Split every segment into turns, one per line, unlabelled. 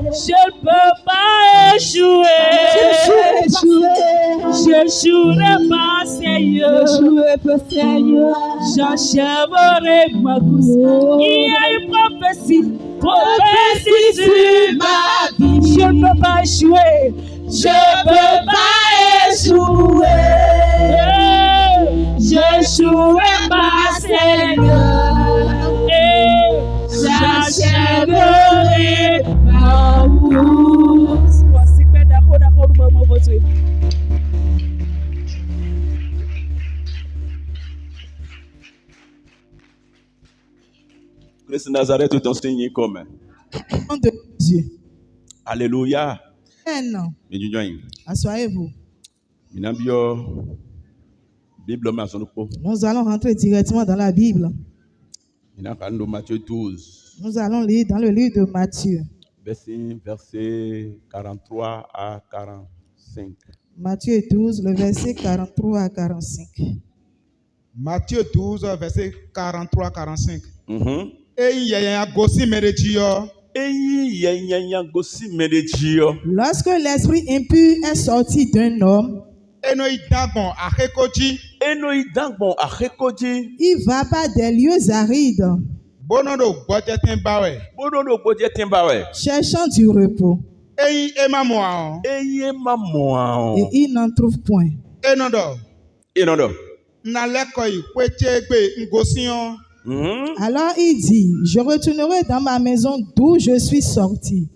Je peux pas échouer. J'échouerai pas, Seigneur. J'achèverai ma course. Il y a une prophétie sur ma vie. Je ne peux pas échouer. Je peux pas échouer. J'échouerai pas, Seigneur. J'achèverai ma course.
Christ Nazareth est enseigné comme.
Nom de Dieu.
Alléluia.
Amen. Asseyez-vous. Nous allons rentrer directement dans la Bible.
Matthieu 12.
Nous allons lire dans le livre de Matthieu.
Verset 43 à 45.
Matthieu 12, le verset 43 à 45.
Matthieu 12, verset 43 à 45.
Lorsque l'esprit impur est sorti d'un homme, il va par des lieux arides, cherchant du repos. Et il n'en trouve point. Alors il dit, je retournerai dans ma maison d'où je suis sorti.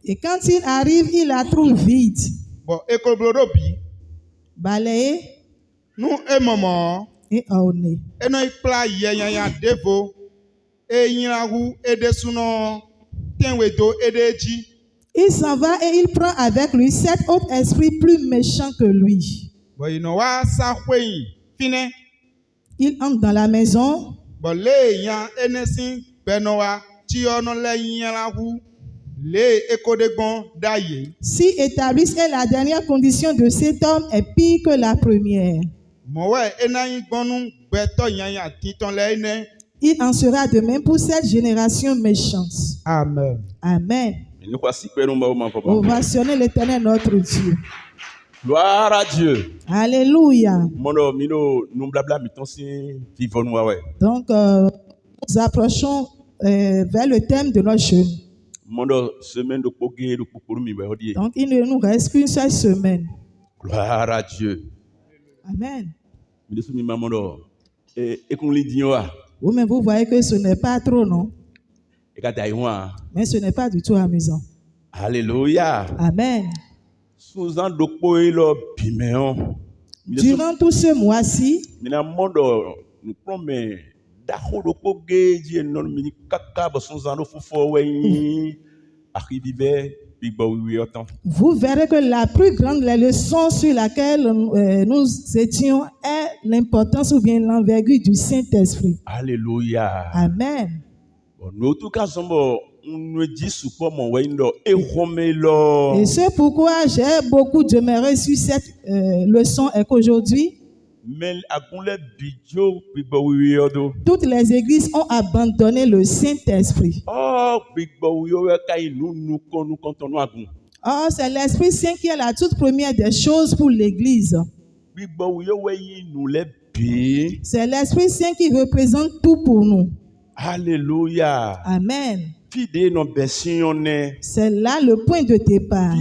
Et quand il arrive, il la trouve vide, balayée et ornée. Il s'en va et il prend avec lui 7 autres esprits plus méchants que lui. Il entre dans la maison. Si établissent et la dernière condition de cet homme est pire que la première, il en sera de même pour cette génération méchante.
Amen.
Amen. Ovationner l'Éternel notre Dieu.
Gloire à Dieu.
Alléluia. Donc, nous approchons vers le thème de notre jeûne. Donc, il ne nous reste qu'une seule semaine.
Gloire à Dieu.
Amen. Oui, mais vous voyez que ce n'est pas trop, non? Mais ce n'est pas du tout amusant.
Alléluia.
Amen. Durant tout ce mois-ci, Vous verrez que la plus grande leçon sur laquelle nous étions est l'importance ou bien l'envergure du Saint-Esprit.
Alléluia.
Amen. Et c'est pourquoi j'ai beaucoup demeuré sur cette leçon et qu'aujourd'hui, toutes les églises ont abandonné le Saint-Esprit. Or, c'est l'Esprit Saint qui est la toute première des choses pour l'Église. C'est l'Esprit Saint qui représente tout pour nous.
Alléluia.
Amen. C'est là le point de départ.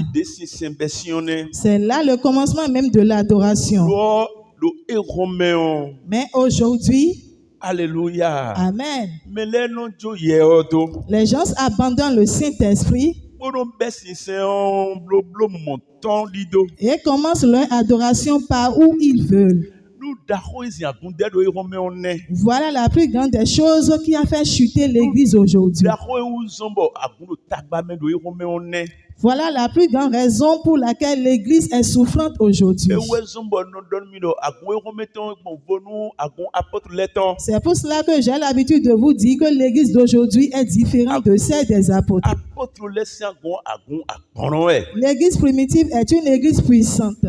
C'est là le commencement même de l'adoration. Mais aujourd'hui,
alléluia.
Amen. Les gens abandonnent le Saint-Esprit et commencent leur adoration par où ils veulent. Voilà la plus grande des choses qui a fait chuter l'Église aujourd'hui. Voilà la plus grande raison pour laquelle l'Église est souffrante aujourd'hui. C'est pour cela que j'ai l'habitude de vous dire que l'Église d'aujourd'hui est différente de celle des apôtres. L'Église primitive est une Église puissante.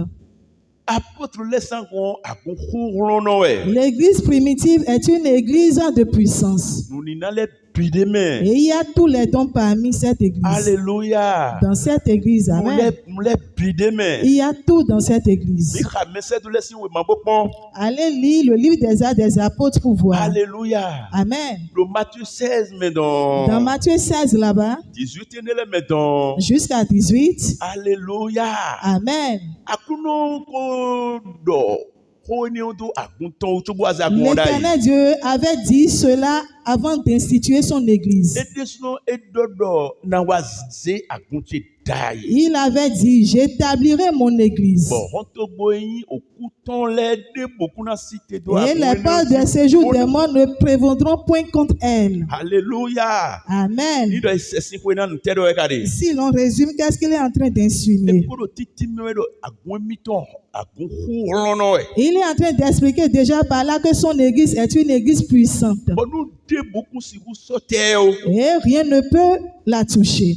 L'église primitive est une église de puissance. Et il y a tous les dons parmi cette église.
Alléluia.
Dans cette église, amen. Il y a tout dans cette église. Allez lire le livre des Actes des Apôtres pour voir.
Alléluia.
Amen.
Dans
Matthieu 16 là-bas, jusqu'à 18.
Alléluia.
Amen. L'Éternel Dieu avait dit cela avant d'instituer son église. Il avait dit, j'établirai mon église. Et les portes de séjour des morts ne prévaudront point contre elle.
Alléluia.
Amen. Si l'on résume, qu'est-ce qu'il est en train d'insinuer? Il est en train d'expliquer déjà par là que son église est une église puissante. Et rien ne peut la toucher.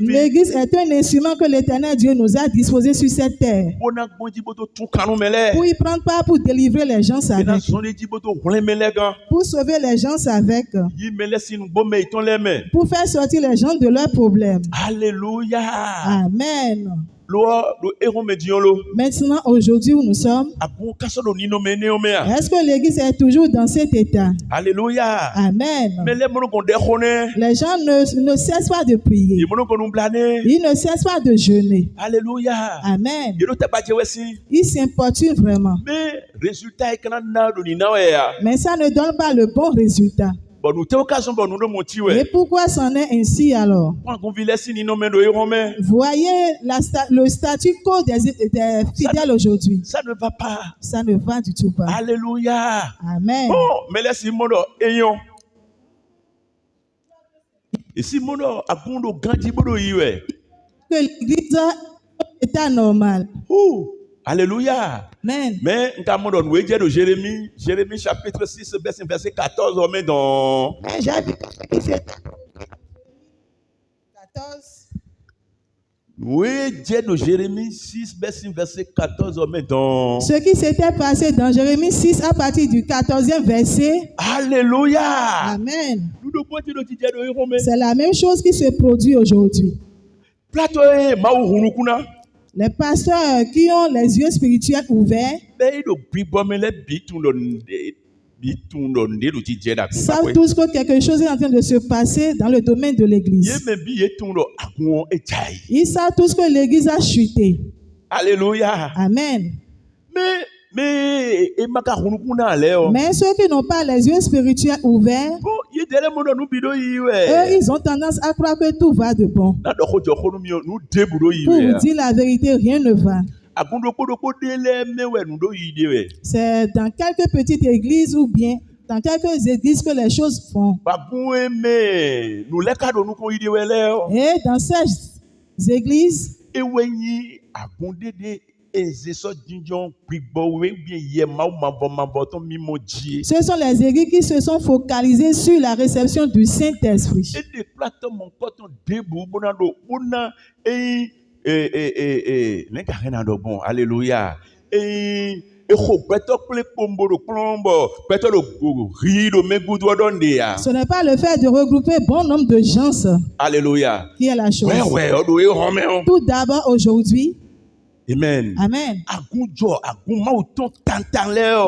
L'église est un instrument que l'Éternel Dieu nous a disposé sur cette terre. Pour y prendre part, pour délivrer les gens avec. Pour sauver les gens avec. Pour faire sortir les gens de leurs problèmes.
Alléluia.
Amen. Maintenant, aujourd'hui où nous sommes, est-ce que l'église est toujours dans cet état?
Alléluia.
Amen. Les gens ne cessent pas de prier. Ils ne cessent pas de jeûner.
Alléluia.
Amen. Ils s'importunent vraiment. Mais ça ne donne pas le bon résultat. Et pourquoi c'en est ainsi alors? Voyez le statu quo des fidèles aujourd'hui.
Ça ne va pas.
Ça ne va du tout pas.
Alléluia.
Amen. Que l'église est anormale.
Alléluia.
Amen.
Mais nous de Jérémie chapitre 6, verset 14, on met dans...
14.
Oui, Dieu de Jérémie 6, verset 14, on met dans...
Ce qui s'était passé dans Jérémie 6 à partir du 14e verset.
Alléluia.
Amen. C'est la même chose qui se produit aujourd'hui. Les pasteurs qui ont les yeux spirituels ouverts savent tous que quelque chose est en train de se passer dans le domaine de l'église. Ils savent tous que l'église a chuté.
Alléluia.
Amen.
Mais
ceux qui n'ont pas les yeux spirituels ouverts, eux, ils ont tendance à croire que tout va de bon. Pour vous dire la vérité, rien ne va. C'est dans quelques petites églises ou bien dans quelques églises que les choses font. Et dans ces églises, ce sont les églises qui se sont focalisées sur la réception du Saint-Esprit.
Alléluia.
Ce n'est pas le fait de regrouper bon nombre de gens.
Alléluia.
Qui est la chose.
Tout
d'abord aujourd'hui.
Amen.
Amen.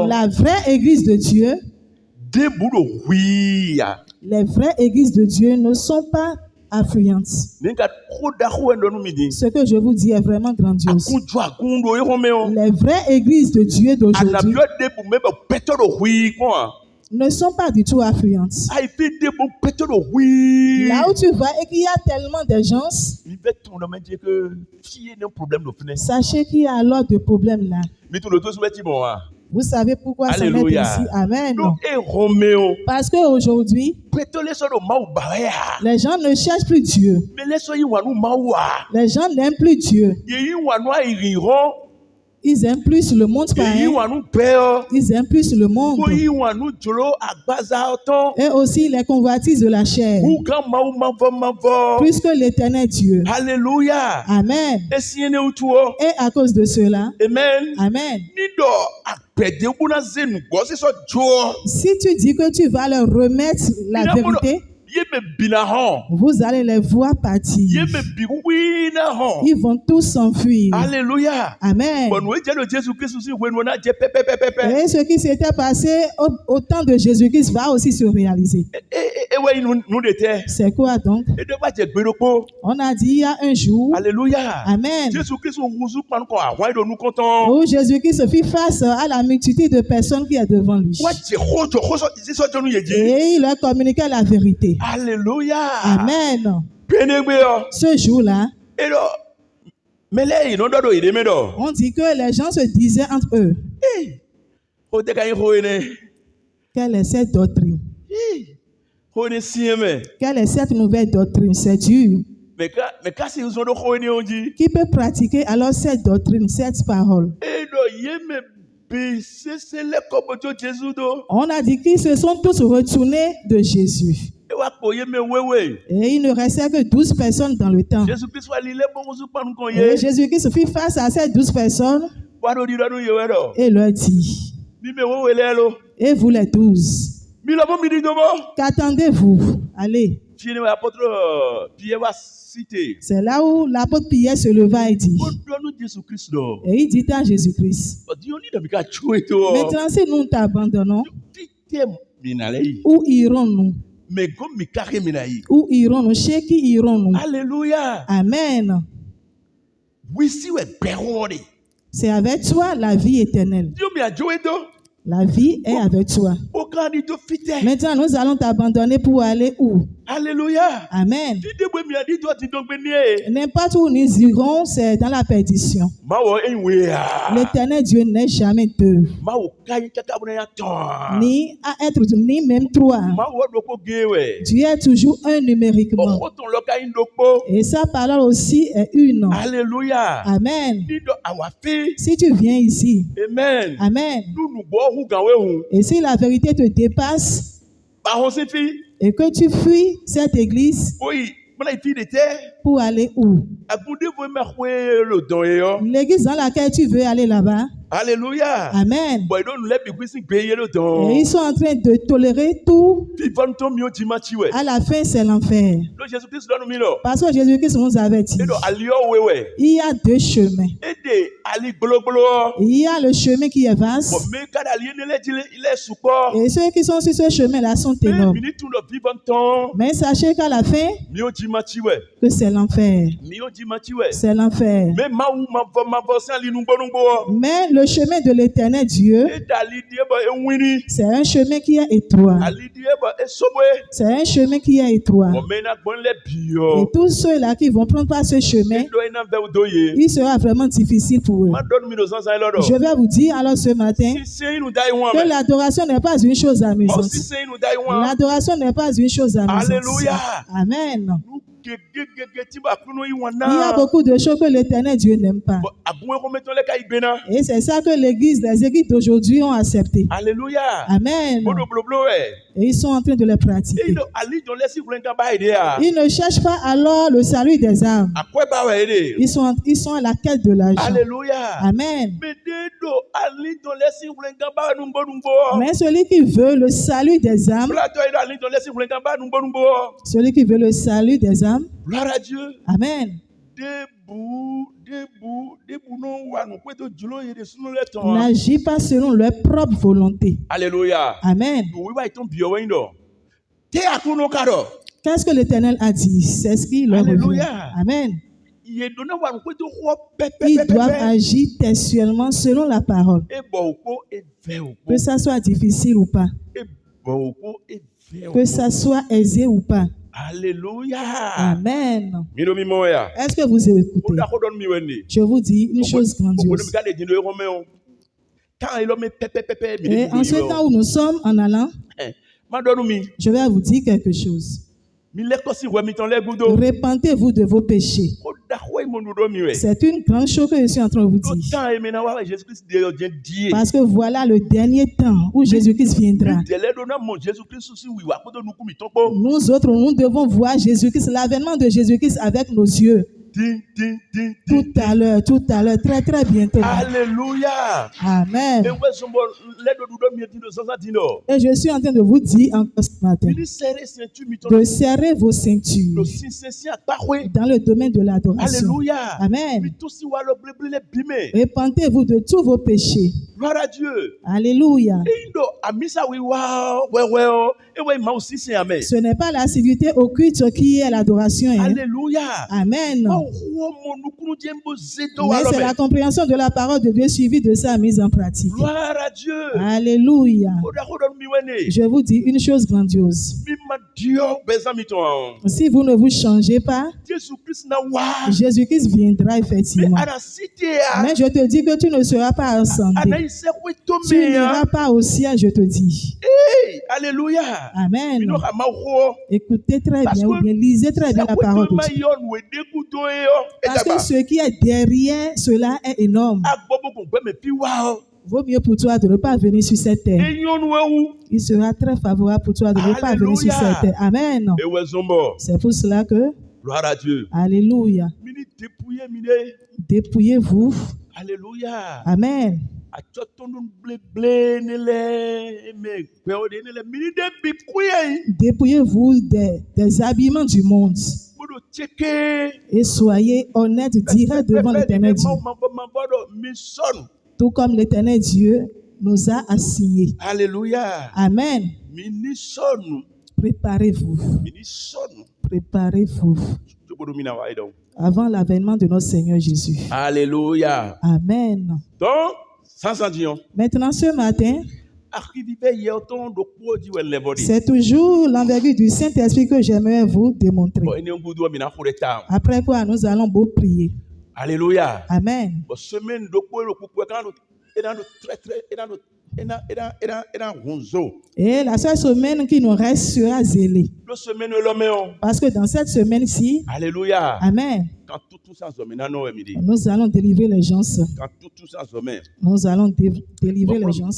La
vraie église de Dieu. Les vraies églises de Dieu ne sont pas affluentes. Ce que je vous dis est vraiment grandiose. Les vraies églises de Dieu d'aujourd'hui ne sont pas du tout affluentes. Là où tu vas et qu'il y a tellement de gens, sachez qu'il y a alors de problèmes là. Vous savez pourquoi ça met ici. Amen. Parce qu'aujourd'hui, les gens ne cherchent plus Dieu. Les gens n'aiment plus Dieu. Ils aiment plus le monde païen. Ils aiment plus le monde. Et aussi les convoitises de la chair. Plus que l'éternel Dieu.
Alléluia.
Amen. Et à cause de cela.
Amen.
Amen. Si tu dis que tu vas leur remettre la vérité, vous allez les voir partir. Ils vont tous s'enfuir.
Alléluia.
Amen. Et ce qui s'était passé au temps de Jésus-Christ va aussi se réaliser. C'est quoi donc? On a dit il y a un jour.
Alléluia.
Amen. Où Jésus-Christ fit face à la multitude de personnes qui est devant lui. Et il leur communiquait la vérité.
Alléluia.
Amen. Ce jour-là, on dit que les gens se disaient entre eux, quelle est cette doctrine? Quelle est cette nouvelle doctrine? C'est dur. Qui peut pratiquer alors cette doctrine, cette parole? On a dit qu'ils se sont tous retournés de Jésus. Et il ne restait que 12 personnes dans le temps. Et Jésus-Christ fit face à ces 12 personnes et leur dit, et vous les 12, qu'attendez-vous? Allez. C'est là où l'apôtre Pierre se leva et dit, et il dit à Jésus-Christ, maintenant si nous t'abandonnons, où irons-nous? Où irons-nous? Chez qui irons-nous?
Alléluia.
Amen. C'est avec toi la vie éternelle. La vie est avec toi. Maintenant, nous allons t'abandonner pour aller où?
Alléluia.
Amen. N'importe où nous irons, c'est dans la perdition. L'éternel Dieu n'est jamais deux. Ni à être, ni même trois. Dieu est toujours un numériquement. Et sa parole aussi est une.
Alléluia.
Amen. Si tu viens ici.
Amen.
Amen. Et si la vérité te dépasse et que tu fuis cette église pour aller où? L'église dans laquelle tu veux aller là-bas.
Alléluia.
Amen. Et ils sont en train de tolérer tout. À la fin, c'est l'enfer. Parce que Jésus-Christ nous avait dit, il y a deux chemins. Il y a le chemin qui est vaste. Et ceux qui sont sur ce chemin-là sont énormes. Mais sachez qu'à la fin, que c'est l'enfer. C'est l'enfer. Mais le chemin de l'Éternel Dieu, c'est un chemin qui est étroit. C'est un chemin qui est étroit. Et tous ceux-là qui vont prendre par ce chemin, il sera vraiment difficile pour eux. Je vais vous dire alors ce matin que l'adoration n'est pas une chose amusante. L'adoration n'est pas une chose amusante.
Alléluia.
Amen. Il y a beaucoup de choses que l'Éternel Dieu n'aime pas. Et c'est ça que les églises d'aujourd'hui ont accepté.
Alléluia.
Amen. Et ils sont en train de les pratiquer. Ils ne cherchent pas alors le salut des âmes. Ils sont à la quête de l'argent.
Alléluia.
Amen. Mais celui qui veut le salut des âmes, celui qui veut le salut des âmes,
gloire à Dieu.
Amen. N'agit pas selon leur propre volonté.
Alléluia.
Amen. Qu'est-ce que l'Éternel a dit? C'est ce qu'il leur revient. Amen. Ils doivent agir textuellement selon la parole. Que ça soit difficile ou pas. Que ça soit aisé ou pas.
Alléluia.
Amen. Est-ce que vous écoutez? Je vous dis une chose grandiose. Et en ce temps où nous sommes en allant, je vais vous dire quelque chose. Repentez-vous de vos péchés. C'est une grande chose que je suis en train de vous dire. Parce que voilà le dernier temps où Jésus-Christ viendra. Nous autres, nous devons voir Jésus-Christ, l'avènement de Jésus-Christ avec nos yeux. Tout à l'heure, très très bientôt.
Alléluia.
Amen. Et je suis en train de vous dire encore ce matin de serrer vos ceintures dans le domaine de l'adoration. Amen. Repentez-vous de tous vos péchés.
Gloire à Dieu.
Alléluia. Ce n'est pas l'assiduité au culte qui est l'adoration.
Alléluia.
Amen. Mais c'est la compréhension de la parole de Dieu suivie de sa mise en pratique.
Gloire à Dieu.
Alléluia. Je vous dis une chose grandiose. Si vous ne vous changez pas, Jésus-Christ viendra effectivement. Mais je te dis que tu ne seras pas en santé. Tu n'iras pas au ciel, je te dis.
Alléluia.
Amen. Écoutez très bien ou bien lisez très bien la parole de Dieu. Parce que ce qui est derrière cela est énorme. Vaut mieux pour toi de ne pas venir sur cette terre. Il sera très favorable pour toi de ne pas venir sur cette terre. Amen. C'est pour cela que,
gloire à Dieu.
Alléluia. Dépouillez-vous.
Alléluia.
Amen. Dépouillez-vous des habillements du monde et soyez honnêtes, direct devant l'Éternel Dieu. Tout comme l'Éternel Dieu nous a assignés.
Alléluia.
Amen. Préparez-vous. Préparez-vous avant l'avènement de notre Seigneur Jésus.
Alléluia.
Amen.
Donc,
maintenant, ce matin, c'est toujours l'envergure du Saint-Esprit que j'aimerais vous démontrer. Après quoi, nous allons beaucoup prier.
Alléluia.
Amen. Et la seule semaine qui nous reste sera zélée. Parce que dans cette semaine-ci,
alléluia.
Amen, nous allons délivrer les gens. Nous allons délivrer les gens.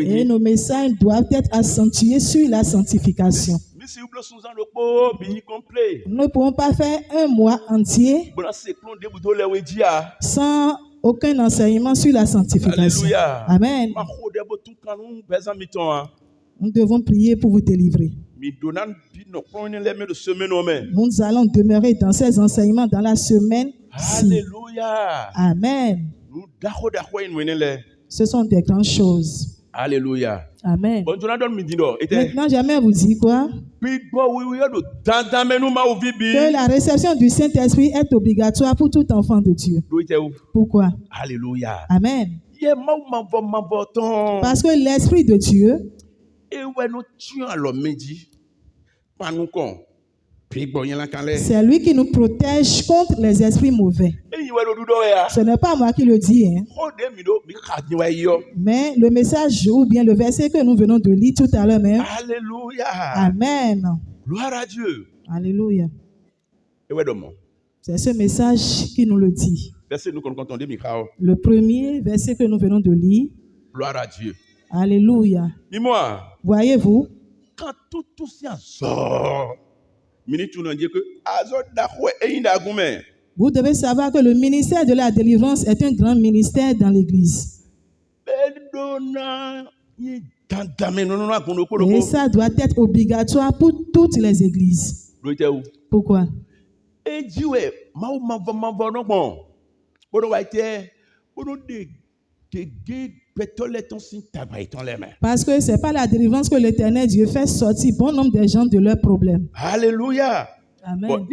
Et nos messages doivent être accentués sur la sanctification. Nous ne pouvons pas faire un mois entier sans aucun enseignement sur la sanctification. Amen. Nous devons prier pour vous délivrer. Nous allons demeurer dans ces enseignements dans la semaine.
Alléluia.
Amen. Ce sont des grandes choses.
Alléluia.
Amen.
Bon, tu n'as donné midi d'or.
Maintenant, j'aimerais vous dire quoi? Que la réception du Saint-Esprit est obligatoire pour tout enfant de Dieu. Pourquoi?
Alléluia.
Amen. Parce que l'Esprit de Dieu, c'est lui qui nous protège contre les esprits mauvais. Ce n'est pas moi qui le dis, hein. Mais le message ou bien le verset que nous venons de lire tout à l'heure même.
Alléluia.
Amen.
Gloire à Dieu.
Alléluia. C'est ce message qui nous le dit. Le premier verset que nous venons de lire.
Gloire à Dieu.
Alléluia.
Dis-moi.
Voyez-vous?
Quand tout ça sort,
vous devez savoir que le ministère de la délivrance est un grand ministère dans l'Église. Et ça doit être obligatoire pour toutes les églises. Pourquoi? Parce que ce n'est pas la délivrance que l'Éternel Dieu fait sortir bon nombre de gens de leurs problèmes.
Alléluia.
Amen.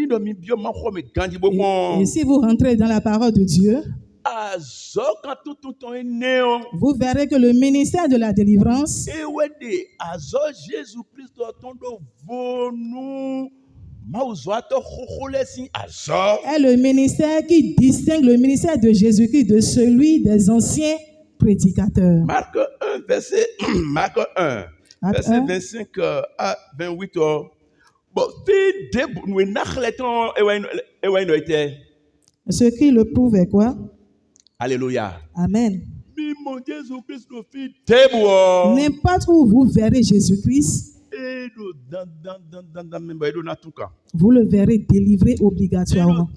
Et si vous rentrez dans la parole de Dieu, vous verrez que le ministère de la délivrance est le ministère qui distingue le ministère de Jésus-Christ de celui des anciens prédicateurs.
Marc 1, verset 25 à 28.
Ce qui le prouve est quoi?
Alléluia.
Amen. N'importe où vous verrez Jésus-Christ, vous le verrez délivré obligatoirement.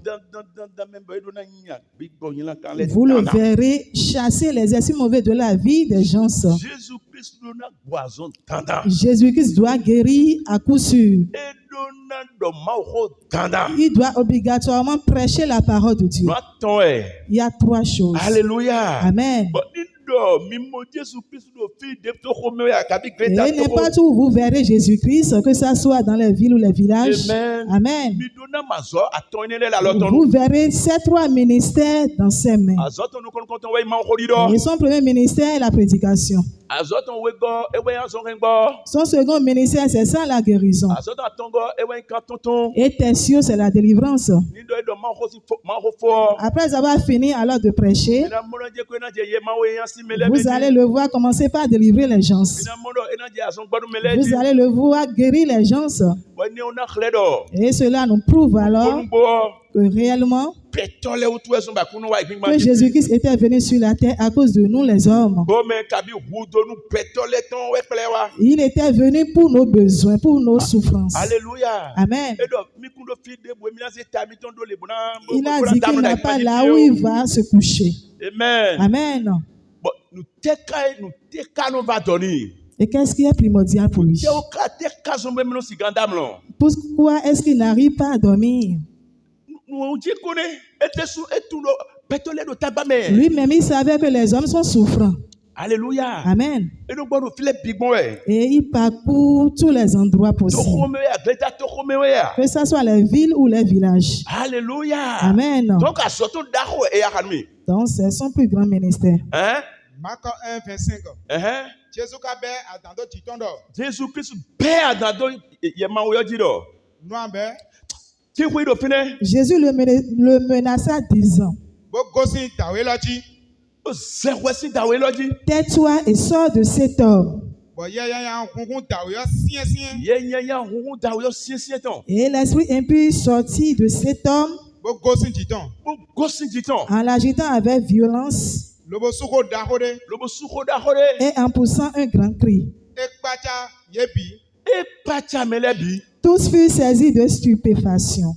Vous le verrez chasser les esprits mauvais de la vie des gens. Jésus-Christ doit guérir à coup sûr. Il doit obligatoirement prêcher la parole de Dieu. Il y a trois choses.
Alléluia.
Amen. Et n'importe où vous verrez Jésus-Christ, que ce soit dans les villes ou les villages. Amen. Vous verrez ces trois ministères dans ses mains. Et son premier ministère est la prédication. Son second ministère, c'est ça, la guérison. Et tertiaire, c'est la délivrance. Après avoir fini alors de prêcher, vous allez le voir commencer par délivrer les gens. Vous allez le voir guérir les gens. Et cela nous prouve alors que réellement que Jésus-Christ était venu sur la terre à cause de nous les hommes. Il était venu pour nos besoins, pour nos souffrances.
Alléluia.
Amen. Il a dit qu'il n'a pas là où il va se coucher.
Amen.
Amen. Et qu'est-ce qui est primordial pour lui? Pourquoi est-ce qu'il n'arrive pas à dormir? Lui-même, il savait que les hommes sont souffrants.
Alléluia.
Amen. Et il parcourt tous les endroits possibles. Que ce soit les villes ou les villages.
Alléluia.
Amen. Donc, c'est son plus grand ministère.
Marc 1, 25.
Jésus-Christ
Jésus le menaça disant: tais-toi et sors de cet homme. Et l'esprit impur sortit de cet homme en l'agitant avec violence et en poussant un grand cri. Tous furent saisis de stupéfaction.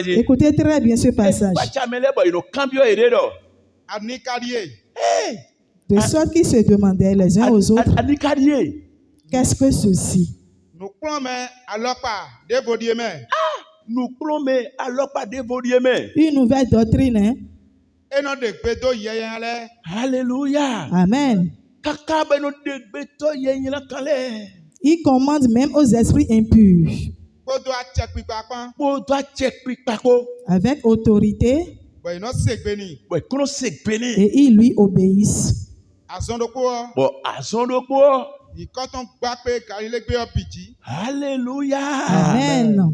Écoutez très bien ce passage. De sorte qu'ils se demandaient les uns aux autres: qu'est-ce que ceci? Une nouvelle doctrine, hein?
Alléluia.
Amen.
Kaka ben no de beto yen la kale.
Il commande même aux esprits impurs. Avec autorité. Et ils lui obéissent.
Alléluia.
Amen.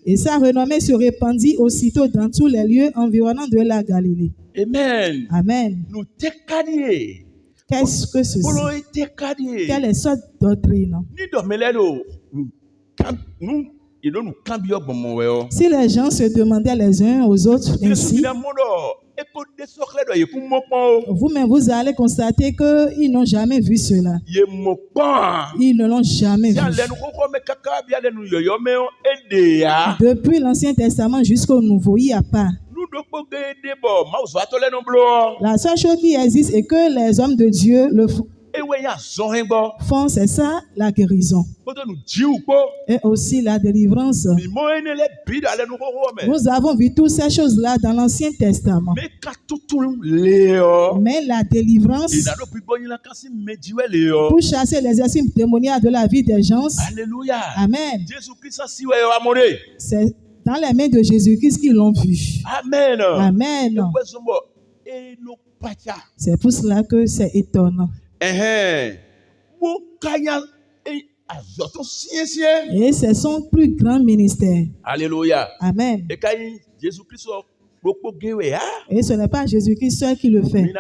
Et sa renommée se répandit aussitôt dans tous les lieux environnants de la Galilée.
Amen.
Amen. Qu'est-ce que ceci? Quelle est cette doctrine? Si les gens se demandaient les uns aux autres ainsi, vous-même vous allez constater qu'ils n'ont jamais vu cela. Ils ne l'ont jamais vu. Depuis l'Ancien Testament jusqu'au Nouveau, il n'y a pas. La seule chose qui existe est que les hommes de Dieu le font, c'est ça la guérison. Et aussi la délivrance. Nous avons vu toutes ces choses-là dans l'Ancien Testament. Mais la délivrance, pour chasser les esprits démoniaques de la vie des gens, amen, c'est dans les mains de Jésus-Christ qu'ils l'ont vu.
Amen.
Amen. C'est pour cela que c'est étonnant. Et c'est son plus grand ministère.
Alléluia.
Amen. Et ce n'est pas Jésus-Christ seul qui le fait.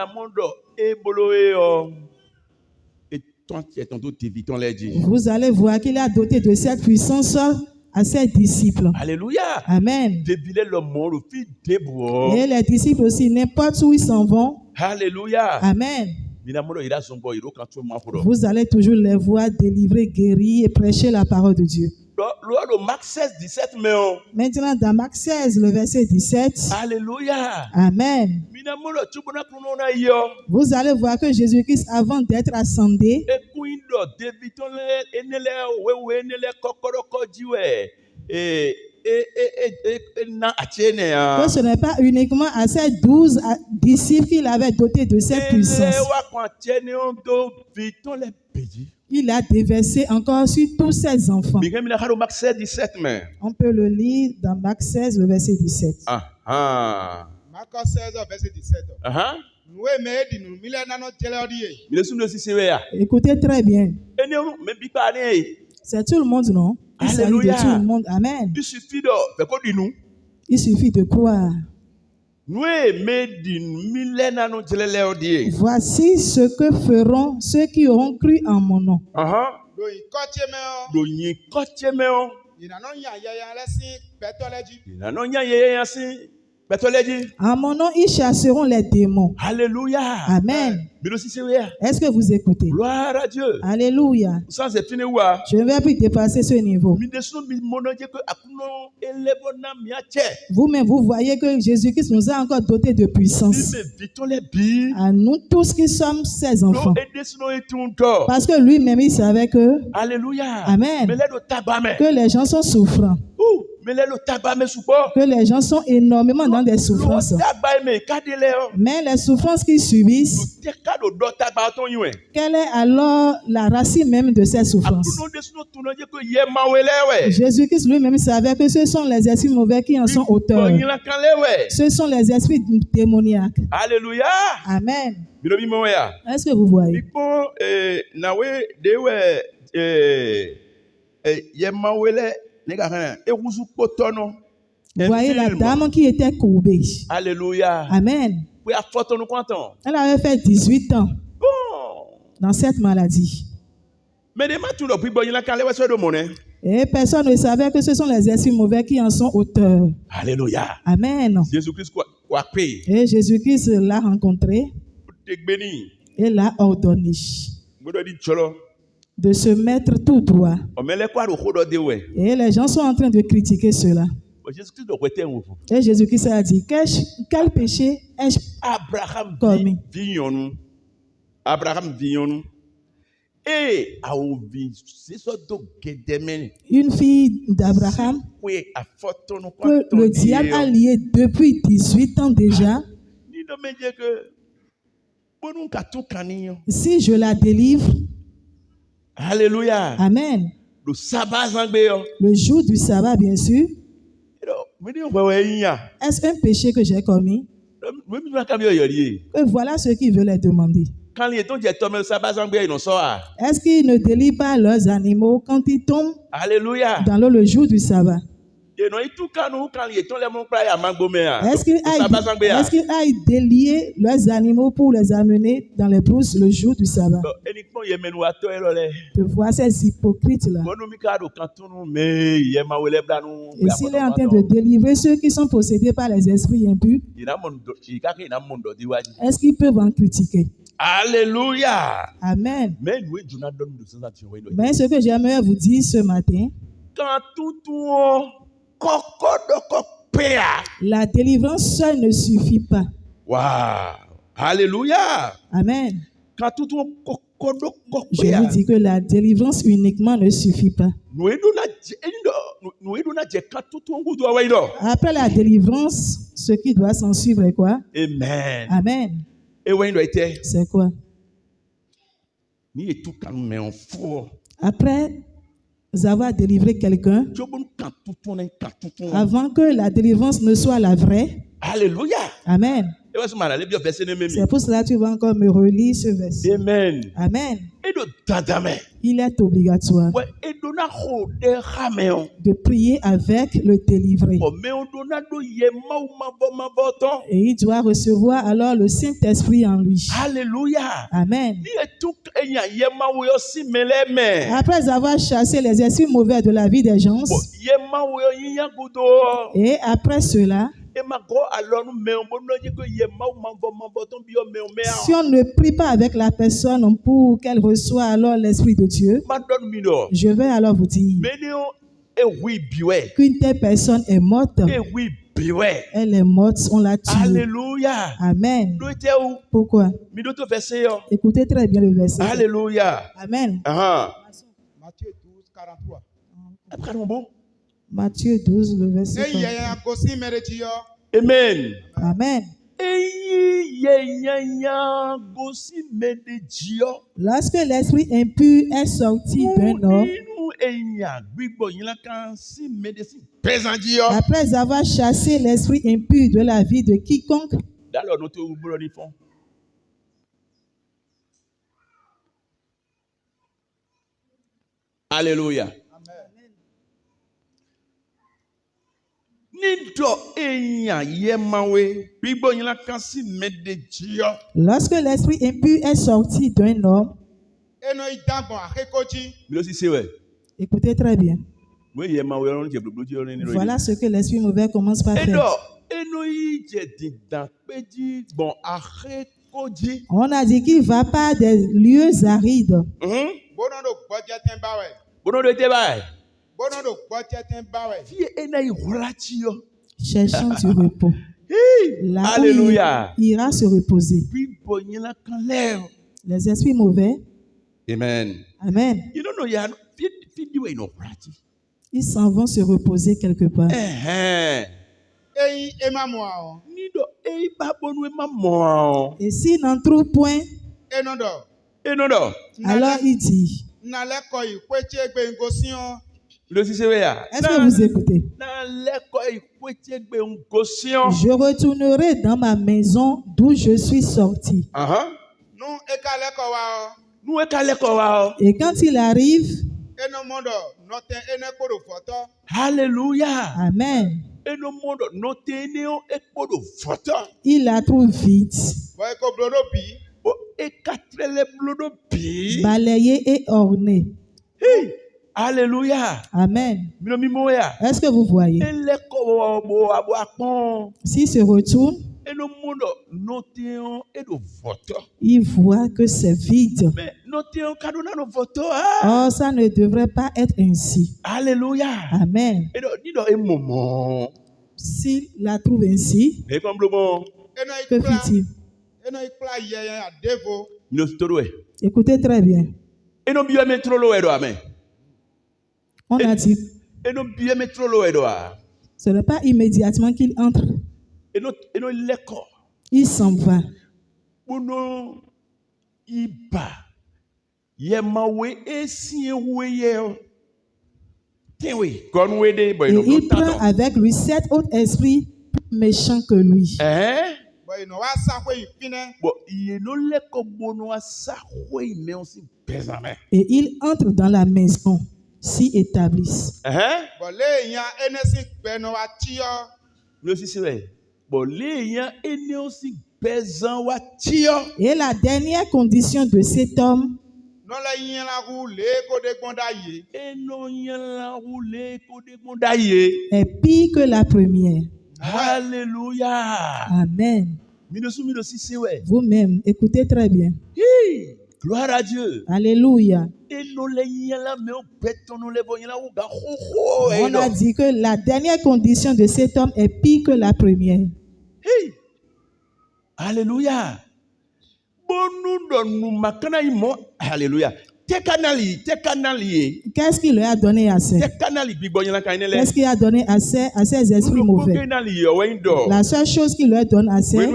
Vous allez voir qu'il a doté de cette puissance à ses disciples.
Alléluia.
Amen. Et les disciples aussi, n'importe où ils s'en vont.
Alléluia.
Amen. Vous allez toujours les voir délivrer, guérir et prêcher la parole de Dieu. Maintenant, dans Marc 16, le verset 17.
Alléluia.
Amen. Vous allez voir que Jésus-Christ, avant d'être ascendé, que ce n'est pas uniquement à ces 12 disciples qu'il avait doté de cette puissance. Il a déversé encore sur tous ses enfants. On peut le lire dans Marc 16, le verset 17.
Marc 16, verset 17.
Écoutez très bien. C'est tout le monde, non? Il s'agit de tout le monde. Amen. Il suffit de croire. Voici ce que feront ceux qui auront cru en mon nom. En mon nom, ils chasseront les démons.
Alléluia.
Amen. Est-ce que vous écoutez?
Gloire à Dieu.
Alléluia. Je ne vais plus dépasser ce niveau. Vous-même, vous voyez que Jésus-Christ nous a encore dotés de puissance. À nous tous qui sommes ses enfants. Parce que lui-même, il savait que,
alléluia,
amen, que les gens sont souffrants. Que les gens sont énormément dans des souffrances. Mais les souffrances qu'ils subissent, quelle est alors la racine même de ces souffrances? Jésus-Christ lui-même savait que ce sont les esprits mauvais qui en sont auteurs. Ce sont les esprits démoniaques.
Alléluia.
Amen. Est-ce que vous voyez? Vous voyez la dame qui était courbée.
Alléluia.
Amen. Elle avait fait 18 ans dans cette maladie. Et personne ne savait que ce sont les esprits mauvais qui en sont auteurs.
Alléluia.
Amen. Et Jésus-Christ l'a rencontré et l'a ordonné de se mettre tout droit. Et les gens sont en train de critiquer cela. Et Jésus-Christ a dit, quel péché ai-je commis?
Et a ouvi, c'est ça do gedemene.
Une fille d'Abraham
Oui, a photo nous
que le diable a liée depuis 18 ans déjà.
Ni de me dire que bon nous ka tout kanio.
Si je la délivre,
Alléluia.
amen.
Le sabbat zangbe yo.
Le jour du sabbat, bien sûr. Est-ce un péché que j'ai commis? Que voilà ce qu'ils veulent demander. Est-ce qu'ils ne délient pas leurs animaux quand ils tombent dans l'eau le jour du sabbat? Est-ce qu'ils aillent délier leurs animaux pour les amener dans les brousses le jour du sabbat? Je vois ces hypocrites-là. Et s'il est en train de délivrer ceux qui sont possédés par les esprits impurs, est-ce qu'ils peuvent en critiquer?
Alléluia.
Amen. Mais ce que j'aimerais vous dire ce matin, la délivrance seule ne suffit pas.
Wow. Alléluia.
Amen. Je vous dis que la délivrance uniquement ne suffit pas. Après la délivrance, ce qui doit s'en suivre est quoi?
Amen.
Amen. C'est quoi? Après avoir délivré quelqu'un, avant que la délivrance ne soit la vraie.
Alléluia.
Amen. C'est pour cela que tu vas encore me relire ce verset.
Amen.
Amen. Il est obligatoire de prier avec le délivré. Et il doit recevoir alors le Saint-Esprit en lui.
Alléluia.
Amen. Après avoir chassé les esprits mauvais de la vie des gens, et après cela, si on ne prie pas avec la personne pour qu'elle reçoive alors l'Esprit de Dieu, je vais alors vous dire qu'une telle personne est morte. Elle est morte, on l'a tuée.
Alléluia.
Amen. Pourquoi? Écoutez très bien le verset.
Alléluia.
Amen.
Matthieu 12, 43.
Matthieu 12, le verset 43.
Amen.
Amen. Lorsque l'esprit impur est sorti d'un homme, après avoir chassé l'esprit impur de la vie de quiconque,
alléluia.
Lorsque l'esprit impur est sorti d'un homme, écoutez très bien. Voilà ce que l'esprit mauvais commence par faire. On a dit qu'il va par des lieux arides. Cherchant du repos. Là
Alléluia.
où il ira se reposer. Les esprits mauvais.
Amen.
Amen. Ils s'en vont se reposer quelque part. Et s'ils n'en trouvent point, alors il dit. Est-ce que vous écoutez? Je retournerai dans ma maison d'où je suis sorti. Et quand il arrive,
alléluia.
Amen. Il la trouve vide, balayée et ornée.
Alléluia.
Amen. Est-ce que vous voyez? S'il se retourne, il voit que c'est vide. Oh, ça ne devrait pas être ainsi.
Alléluia.
Amen. S'il la trouve ainsi, que fait-il? Écoutez très bien.
Et non bien mettre l'eau et amen.
On a dit,
Et non bien mettre l'eau et
ce n'est pas immédiatement qu'il entre.
et non l'école.
Il s'en va.
Pour nous, il bat. Yemawe et si ouye. Tiens oui, quand nous aider,
Et il prend avec lui 7 autres esprits plus méchants que lui.
Bon, il nous l'école bono à ça, oui, mais on s'y pèse à main.
Et il entre dans la maison, s'y établissent.
Le si c'est vrai. Bon, les gens et aussi pesant wa
Et la dernière condition de cet homme est pire que la première.
Alléluia.
Amen.
Ouais.
Vous-même, écoutez très bien.
Gloire à Dieu.
Alléluia. On a dit que la dernière condition de cet homme est pire que la première.
Alléluia. Alléluia.
Qu'est-ce qu'il leur a donné assez? Qu'est-ce qu'il a donné assez à ces esprits mauvais? La seule chose qu'il leur donne assez est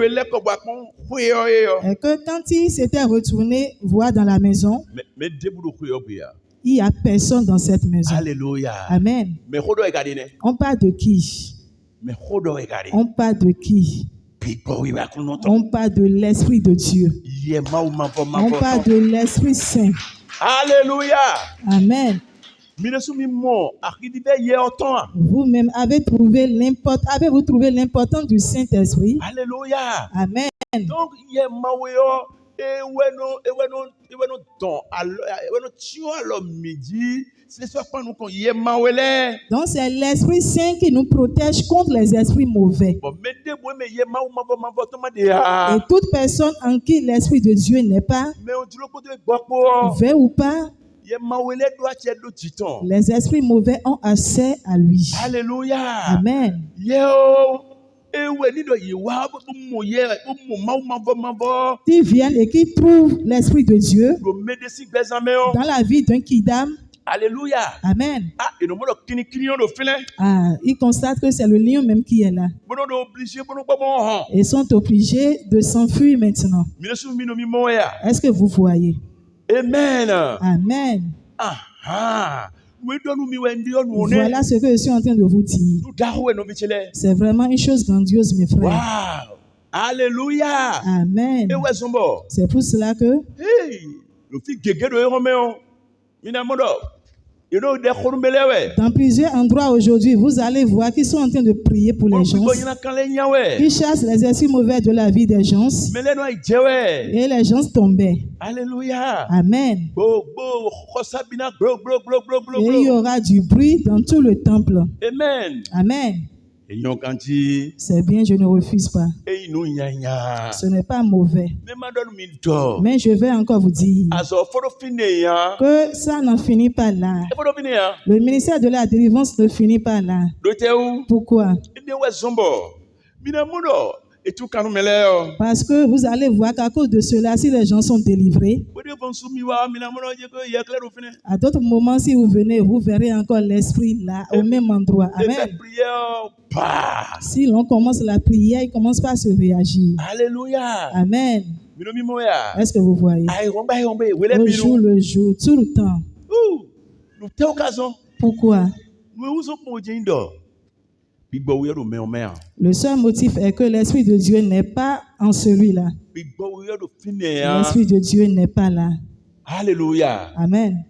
que quand il s'était retourné voir dans la maison, il n'y a personne dans cette maison.
Alléluia.
Amen. On parle de qui? On parle de qui? On parle de l'Esprit de Dieu. On parle de l'Esprit Saint.
Alléluia.
Amen. Vous-même avez-vous trouvé l'importance du Saint-Esprit?
Alléluia.
Amen.
Donc,
donc c'est l'Esprit Saint qui nous protège contre les esprits mauvais. Et toute personne en qui l'Esprit de Dieu n'est pas, veut ou pas, les esprits mauvais ont accès à lui.
Alléluia.
Amen. Qui viennent et qui trouvent l'Esprit de Dieu dans la vie d'un kidam.
Alléluia.
Amen. Ils constatent que c'est le lion même qui est là. Ils sont obligés de s'enfuir maintenant. Est-ce que vous voyez?
Amen.
Amen. Voilà ce que je suis en train de vous dire. C'est vraiment une chose grandiose, mes frères.
Wow. Alléluia.
Amen. C'est pour cela que dans plusieurs endroits aujourd'hui, vous allez voir qu'ils sont en train de prier pour les gens. Ils chassent les esprits mauvais de la vie des gens. Et les gens tombaient.
Alléluia.
Amen. Et il y aura du bruit dans tout le temple.
Amen.
Amen. C'est bien, je ne refuse pas. Ce n'est pas mauvais. Mais je vais encore vous dire que ça n'en finit pas là. Le ministère de la délivrance ne finit pas là. Pourquoi? Parce que vous allez voir qu'à cause de cela, si les gens sont délivrés, à d'autres moments, si vous venez, vous verrez encore l'esprit là, au même endroit. Amen. Si l'on commence la prière, il commence pas à se réagir.
Alléluia.
Amen. Est-ce que vous voyez? Au jour le jour, tout le temps. Pourquoi? Le seul motif est que l'Esprit de Dieu n'est pas en celui-là. L'Esprit de Dieu n'est pas là.
Alléluia.
Amen.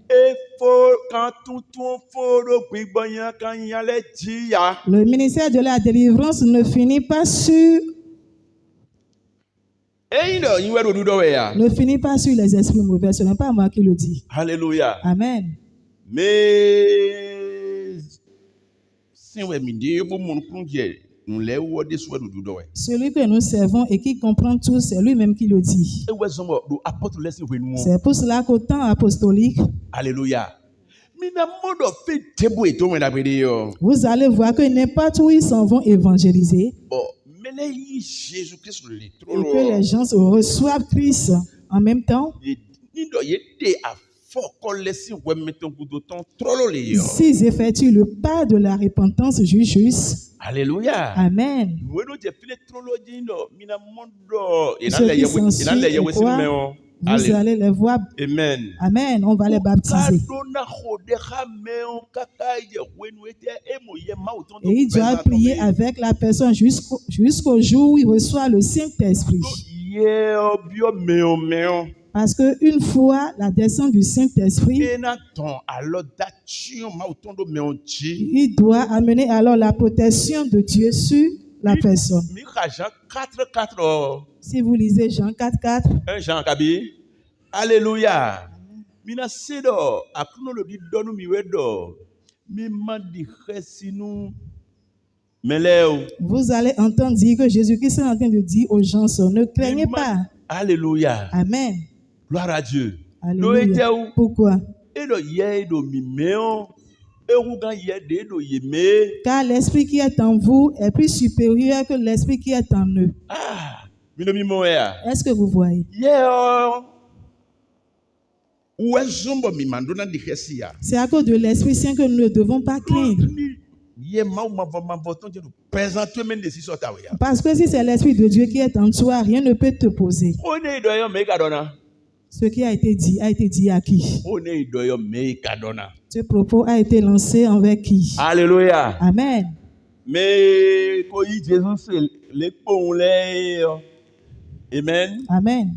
Le ministère de la délivrance ne finit pas sur ne finit pas sur les esprits mauvais. Ce n'est pas moi qui le dis.
Alléluia.
Amen.
Mais celui que nous servons et qui comprend tout, c'est lui-même qui le dit. C'est pour cela qu'au temps apostolique, alléluia,
vous allez voir que n'importe où ils s'en vont évangéliser et que les gens reçoivent Christ en même temps. S'ils effectuent le pas de la repentance juste.
Alléluia.
Amen. Ceux qui s'ensuivent et croient, vous allez les voir.
Amen.
Amen. On va les baptiser. Et il doit prier avec la personne jusqu'au jour où il reçoit le Saint-Esprit. Parce qu'une fois la descente du Saint-Esprit, il doit amener alors la protection de Dieu sur la personne. Si vous lisez Jean 4:4.
Jean Kabi. Alléluia. Mina sedo akuno lo di donu mi wedo. Mi mandi khesinu meleo.
Vous allez entendre dire que Jésus-Christ est en train de dire aux gens, ne craignez pas.
Alléluia.
Amen.
Gloire à Dieu.
Alléluia. Pourquoi? Car l'esprit qui est en vous est plus supérieur que l'esprit qui est en eux. Est-ce que vous voyez? C'est à cause de l'Esprit Saint que nous ne devons pas craindre. Parce que si c'est l'Esprit de Dieu qui est en toi, rien ne peut te poser. Ce qui a été dit à qui? Ce propos a été lancé envers qui?
Alléluia.
Amen.
Mais Amen.
Amen.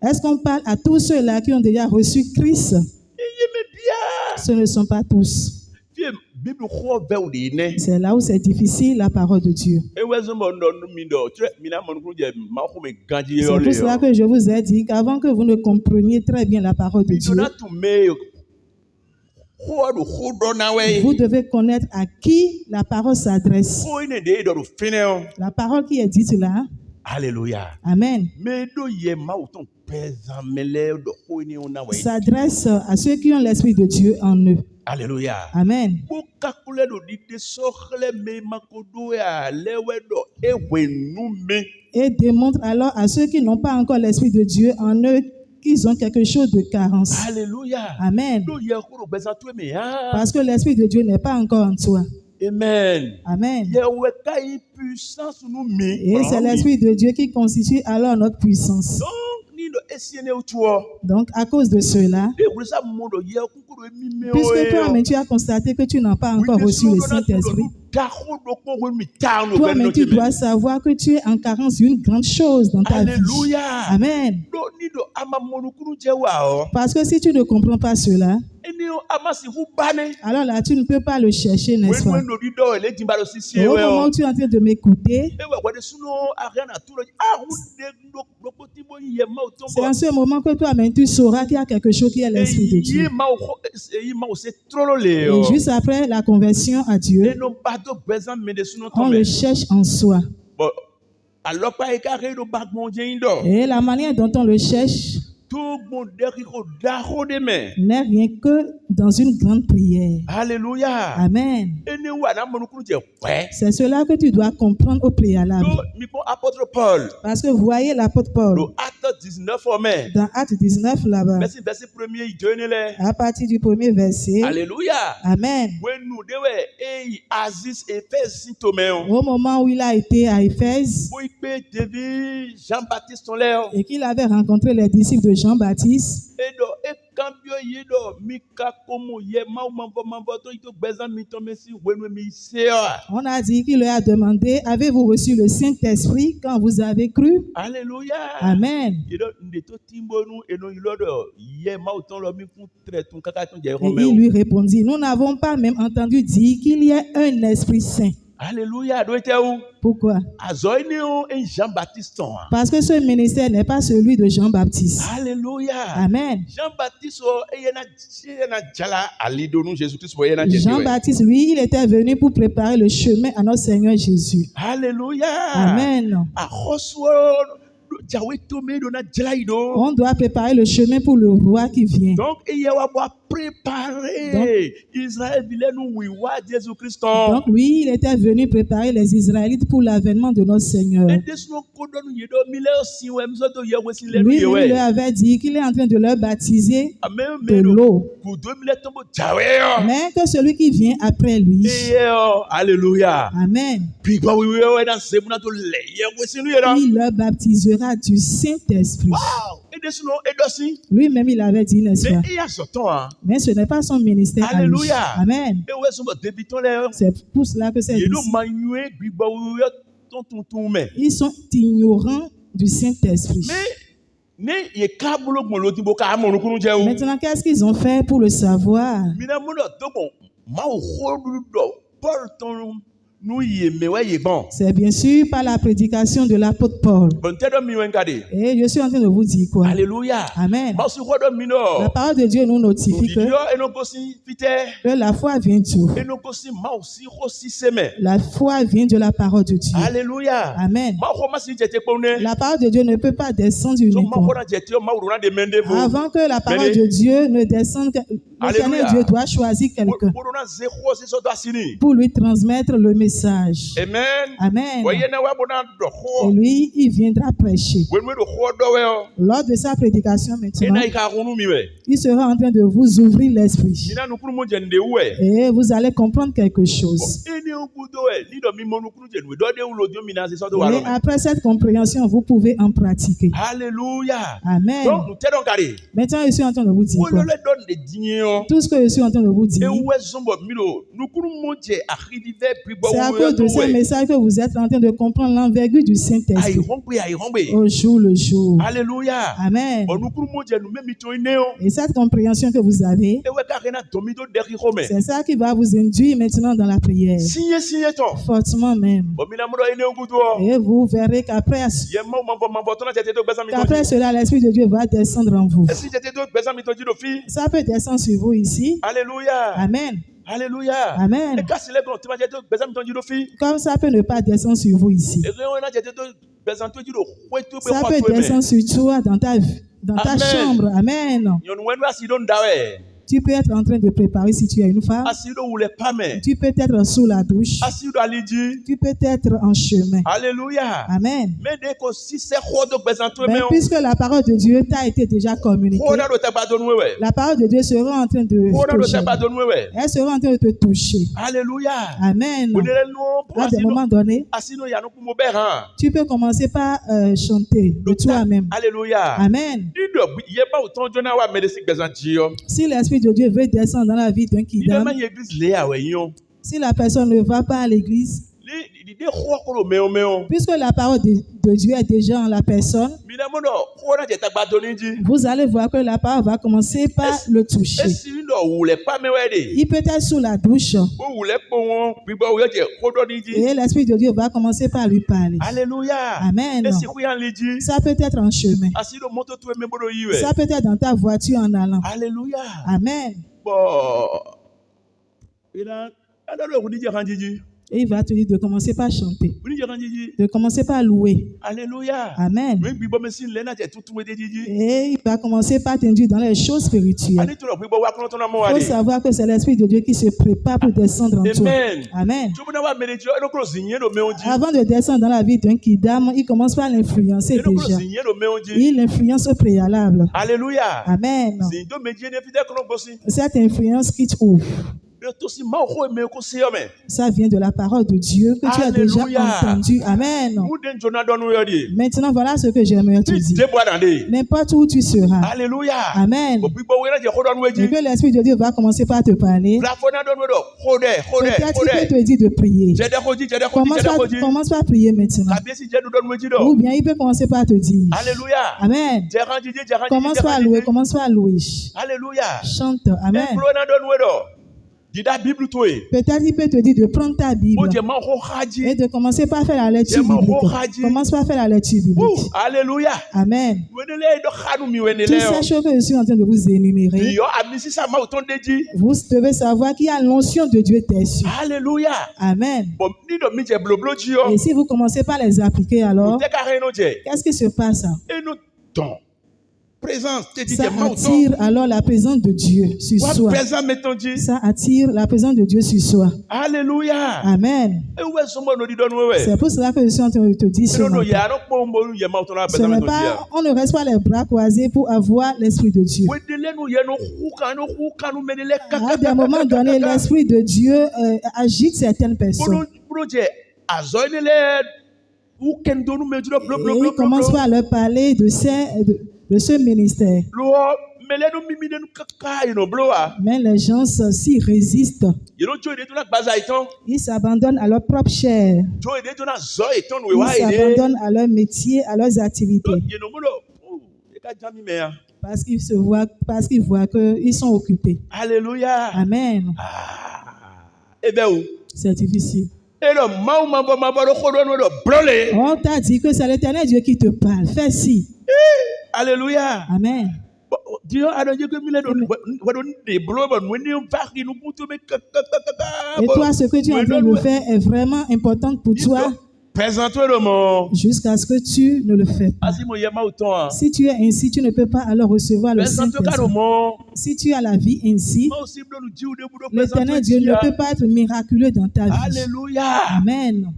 Est-ce qu'on parle à tous ceux-là qui ont déjà reçu Christ? Ce ne sont pas tous. C'est là où c'est difficile, la parole de Dieu. C'est pour cela que je vous ai dit qu'avant que vous ne compreniez très bien la parole de Dieu, vous devez connaître à qui la parole s'adresse. La parole qui est dite là.
Alléluia.
Amen. S'adresse à ceux qui ont l'Esprit de Dieu en eux.
Alléluia.
Amen. Et démontre alors à ceux qui n'ont pas encore l'Esprit de Dieu en eux qu'ils ont quelque chose de carence.
Alléluia.
Amen. Parce que l'Esprit de Dieu n'est pas encore en toi.
Amen.
Amen. Et c'est l'Esprit de Dieu qui constitue alors notre puissance. Donc, à cause de cela, puisque toi-même tu as constaté que tu n'as pas encore reçu le Saint-Esprit, toi-même tu dois savoir que tu es en carence d'une grande chose dans ta vie. Amen. Parce que si tu ne comprends pas cela, alors là, tu ne peux pas le chercher, n'est-ce pas? Au moment où tu es en train de m'écouter, c'est en ce moment que toi-même tu sauras qu'il y a quelque chose qui est l'Esprit de Dieu. Et juste après la conversion à Dieu, on le cherche en soi. Et la manière dont on le cherche n'est rien que dans une grande prière.
Alléluia.
Amen. C'est cela que tu dois comprendre au préalable. Parce que vous voyez l'apôtre Paul dans Acte 19 là-bas, à partir du premier verset.
Alléluia.
Amen. Au moment où il a été à Éphèse et qu'il avait rencontré les disciples de Jean-Baptiste, on a dit qu'il leur a demandé, avez-vous reçu le Saint-Esprit quand vous avez cru?
Alléluia.
Amen. Et il lui répondit, nous n'avons pas même entendu dire qu'il y a un Esprit Saint.
Alléluia.
Pourquoi? Parce que ce ministère n'est pas celui de Jean-Baptiste.
Alléluia.
Amen.
Jean-Baptiste,
lui, il était venu pour préparer le chemin à notre Seigneur Jésus.
Alléluia.
Amen. On doit préparer le chemin pour le roi qui vient.
Donc, il y a
Donc lui, il était venu préparer les Israélites pour l'avènement de notre Seigneur. Lui, il leur avait dit qu'il est en train de leur baptiser de l'eau. Mais que celui qui vient après lui,
alléluia,
amen, il leur baptisera du Saint-Esprit. Lui-même, il avait dit, n'est-ce pas? Mais ce n'est pas son ministère.
Alléluia.
Amen. C'est pour cela que c'est ils sont ignorants du Saint-Esprit. Maintenant, qu'est-ce qu'ils ont fait pour le savoir? C'est bien sûr par la prédication de l'apôtre Paul. Et je suis en train de vous dire quoi?
Alléluia.
Amen. La parole de Dieu nous notifie que la foi vient d'où? La foi vient de la parole de Dieu.
Alléluia.
Amen. La parole de Dieu ne peut pas descendre uniquement. Avant que la parole de Dieu ne descende, l'éternel Dieu doit choisir quelqu'un pour lui transmettre le message.
Amen.
Amen. Et lui, il viendra prêcher. Lors de sa prédication maintenant, il sera en train de vous ouvrir l'esprit. Et vous allez comprendre quelque chose. Et après cette compréhension, vous pouvez en pratiquer.
Alléluia.
Amen. Maintenant, je suis en train de vous dire quoi? Tout ce que je suis en train de vous dire, c'est à cause de ces messages que vous êtes en train de comprendre l'envergure du Saint-Esprit au jour le jour.
Alléluia.
Amen. Et cette compréhension que vous avez, c'est ça qui va vous induire maintenant dans la prière. Fortement même. Et vous verrez qu'après cela, l'Esprit de Dieu va descendre en vous. Ça peut descendre sur vous ici.
Alléluia.
Amen.
Alléluia.
Amen. Comme ça peut ne pas descendre sur vous ici. Ça peut descendre sur toi dans ta chambre. Amen. Tu peux être en train de préparer si tu es une femme. Tu peux être sous la douche. Tu peux être en chemin.
Alléluia.
Amen. Mais puisque la parole de Dieu t'a été déjà communiquée, la parole de Dieu sera en train de toucher. Elle sera en train de te toucher.
Alléluia.
Amen. À des moments donnés, tu peux commencer par chanter de toi-même.
Alléluia.
Amen. Si l'Esprit de Dieu veut descendre dans la vie d'un kidam, si la personne ne va pas à l'église, puisque la parole de Dieu est déjà en la personne, vous allez voir que la parole va commencer par le toucher. Il peut être sous la douche. Et l'Esprit de Dieu va commencer par lui parler.
Alléluia.
Amen. Ça peut être en chemin. Ça peut être dans ta voiture en allant.
Alléluia.
Amen. Et il va te dire de commencer par chanter, de commencer par louer.
Alléluia.
Amen. Et il va commencer par t'induire dans les choses spirituelles. Il faut savoir que c'est l'Esprit de Dieu qui se prépare pour descendre en toi. Amen. Avant de descendre dans la vie d'un kidam, il commence par l'influencer déjà. Il l'influence au préalable.
Alléluia.
Amen. Cette influence qui t'ouvre, ça vient de la parole de Dieu que tu as déjà entendu. Amen. Maintenant, voilà ce que j'aimerais te dire. N'importe où tu seras.
Alléluia.
Amen. Et que l'Esprit de Dieu va commencer par te parler. Peut-être qu'il peut te dire de prier. Commence par prier maintenant. Ou bien il peut commencer par te dire.
Alléluia.
Amen. Commence par louer. Commence par louer.
Alléluia.
Chante. Amen. Peut-être il peut te dire de prendre ta Bible et de commencer par faire la lecture biblique. Commence par faire la lecture biblique.
Alléluia.
Amen. Toutes ces choses que je suis en train de vous énumérer, vous devez savoir qu'il y a l'onction de Dieu dessus.
Alléluia.
Amen. Et si vous commencez par les appliquer alors, qu'est-ce qui se passe? Ça attire alors la présence de Dieu sur soi. Ça attire la présence de Dieu sur soi.
Alléluia.
Amen. C'est pour cela que je suis en train de te dire ce n'est pas, on ne reste pas les bras croisés pour avoir l'Esprit de Dieu. À des moments donnés, l'Esprit de Dieu agite certaines personnes. Et il commence par leur parler de ce ministère. Mais les gens s'y résistent. Ils s'abandonnent à leur propre chair. Ils s'abandonnent à leur métier, à leurs activités. Parce qu'ils voient qu'ils sont occupés.
Alléluia.
Amen. C'est difficile. On t'a dit que c'est l'Éternel Dieu qui te parle. Fais ci.
Alléluia.
Amen. Et toi, ce que tu es en train de faire est vraiment important pour toi. Jusqu'à ce que tu ne le fais pas. Si tu es ainsi, tu ne peux pas alors recevoir le Saint-Esprit. Si tu as la vie ainsi, l'Éternel Dieu ne peut pas être miraculeux dans ta vie.
Alléluia.
Amen.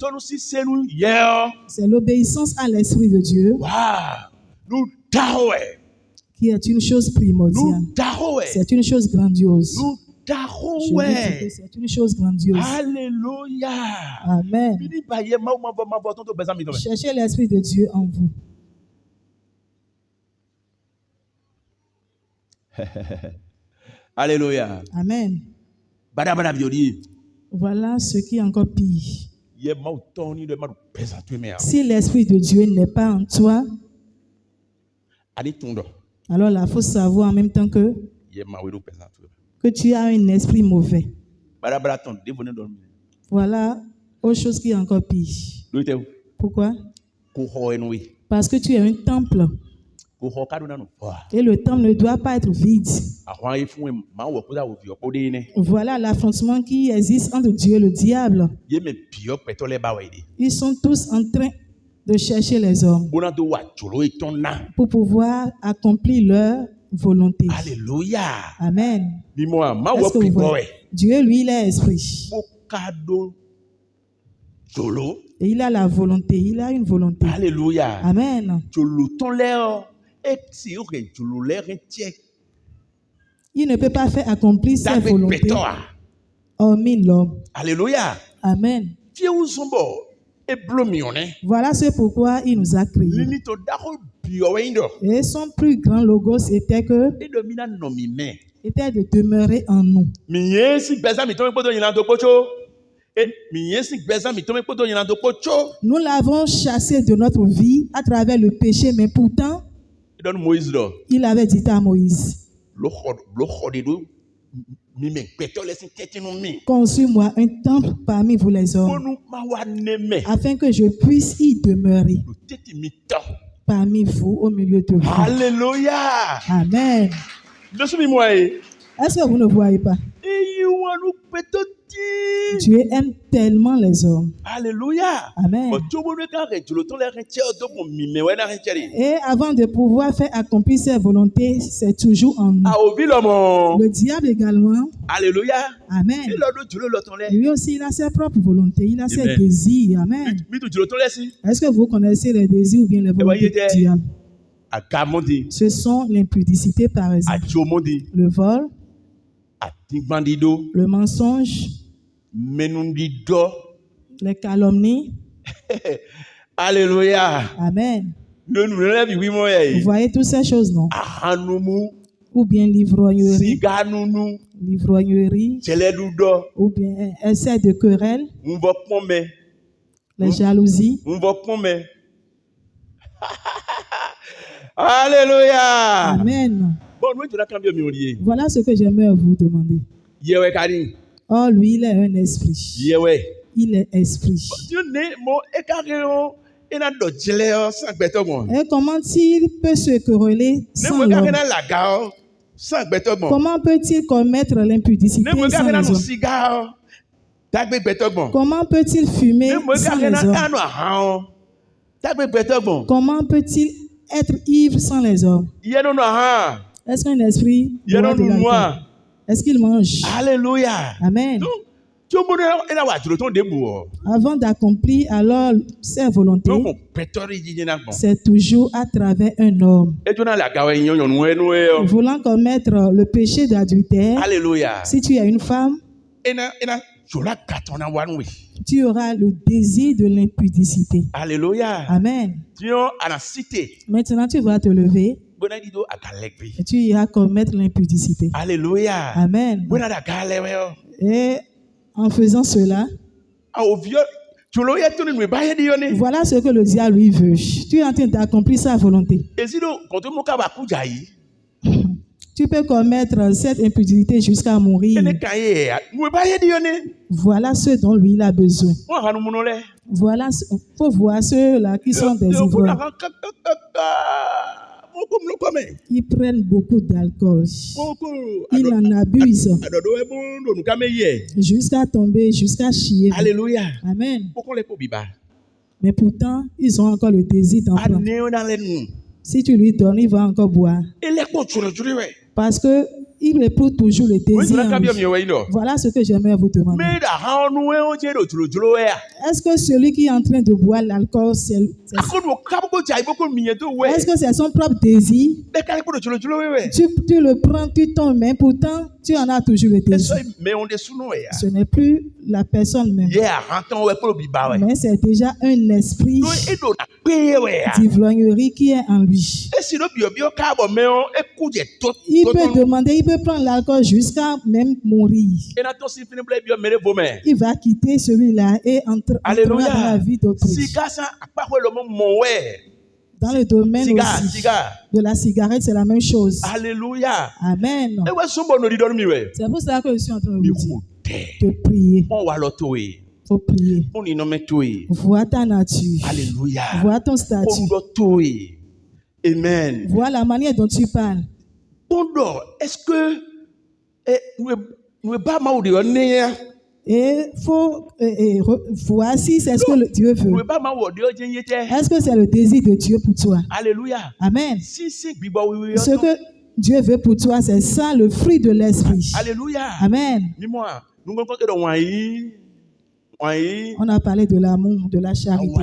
C'est l'obéissance à l'Esprit de Dieu qui est une chose primordiale. C'est une chose grandiose. C'est une chose grandiose.
Alléluia.
Amen. Cherchez l'Esprit de Dieu en vous.
Alléluia.
Amen. Voilà ce qui est encore pire. Si l'Esprit de Dieu n'est pas en toi, alors là, il faut savoir en même temps que tu as un esprit mauvais. Voilà autre chose qui est encore pire. Pourquoi? Parce que tu es un temple. Et le temple ne doit pas être vide. Voilà l'affrontement qui existe entre Dieu et le diable. Ils sont tous en train de chercher les hommes pour pouvoir accomplir leur volonté.
Alléluia.
Amen.
Dis-moi,
Dieu, lui, il est esprit. Et il a la volonté. Il a une volonté.
Alléluia.
Amen. Il ne peut pas faire accomplir sa volonté hormis l'homme.
Alléluia.
Amen. Voilà ce pourquoi il nous a créés. Et son plus grand logos était de demeurer en nous. Nous l'avons chassé de notre vie à travers le péché, mais pourtant, il avait dit à Moïse, construis-moi un temple parmi vous les hommes, afin que je puisse y demeurer parmi vous, au milieu de vous.
Alléluia.
Amen. Est-ce que vous ne voyez pas? Dieu aime tellement les hommes.
Alléluia.
Amen. Et avant de pouvoir faire accomplir ses volontés, c'est toujours en nous. Le diable également.
Alléluia.
Amen. Lui aussi, il a ses propres volontés. Il a ses désirs. Amen. Est-ce que vous connaissez les désirs ou bien les volontés du diable? Ce sont l'impudicité, par exemple. Le vol. Le mensonge. Les calomnies.
Alléluia.
Amen. Vous voyez toutes ces choses, non? Ou bien l'ivrognerie. Ou bien essai de querelle. Les jalousies.
Alléluia.
Amen. Voilà ce que j'aimerais vous demander. Oh, lui, il est un esprit. Il est esprit. Et comment il peut se quereller sans l'homme? Comment peut-il commettre l'impudicité sans les hommes? Comment peut-il fumer sans les hommes? Comment peut-il être ivre sans les hommes. Est-ce qu'un esprit boit de l'alcool? Est-ce qu'il mange?
Alléluia.
Amen. Avant d'accomplir alors sa volonté, c'est toujours à travers un homme. Voulant commettre le péché d'adultère, si tu es une femme, tu auras le désir de l'impudicité.
Alléluia.
Amen. Maintenant, tu vas te lever et tu iras commettre l'impudicité.
Alléluia.
Amen. Et en faisant cela, voilà ce que le diable lui veut. Tu es en train d'accomplir sa volonté. Tu peux commettre cette impudicité jusqu'à mourir. Voilà ce dont lui il a besoin. Voilà, faut voir ceux-là qui sont des ivrognes. Ils prennent beaucoup d'alcool. Ils en abusent jusqu'à tomber, jusqu'à chier.
Alléluia.
Amen. Mais pourtant, ils ont encore le désir d'en prendre. Si tu lui donnes, il va encore boire. Parce que il éprouve toujours le désir. Voilà ce que j'aimerais vous demander. Est-ce que celui qui est en train de boire l'alcool, est-ce que c'est son propre désir? Tu le prends, tu tombes, mais pourtant, tu en as toujours le désir. Ce n'est plus la personne même. Mais c'est déjà un esprit d'ivrognerie qui est en lui. Il peut demander, il peut prendre l'alcool jusqu'à même mourir. Il va quitter celui-là et entrer dans la vie d'autrui. Dans le domaine aussi de la cigarette, c'est la même chose.
Alléluia.
Amen. C'est pour cela que je suis en train de vous dire de prier. Il faut prier. Vois ta nature.
Alléluia.
Vois ton statut.
Amen.
Vois la manière dont tu parles.
Est-ce que
et il faut voir si c'est ce que Dieu veut. Est-ce que c'est le désir de Dieu pour toi?
Alléluia.
Amen. Ce que Dieu veut pour toi, c'est ça, le fruit de l'esprit.
Alléluia.
Amen. On a parlé de l'amour, de la charité.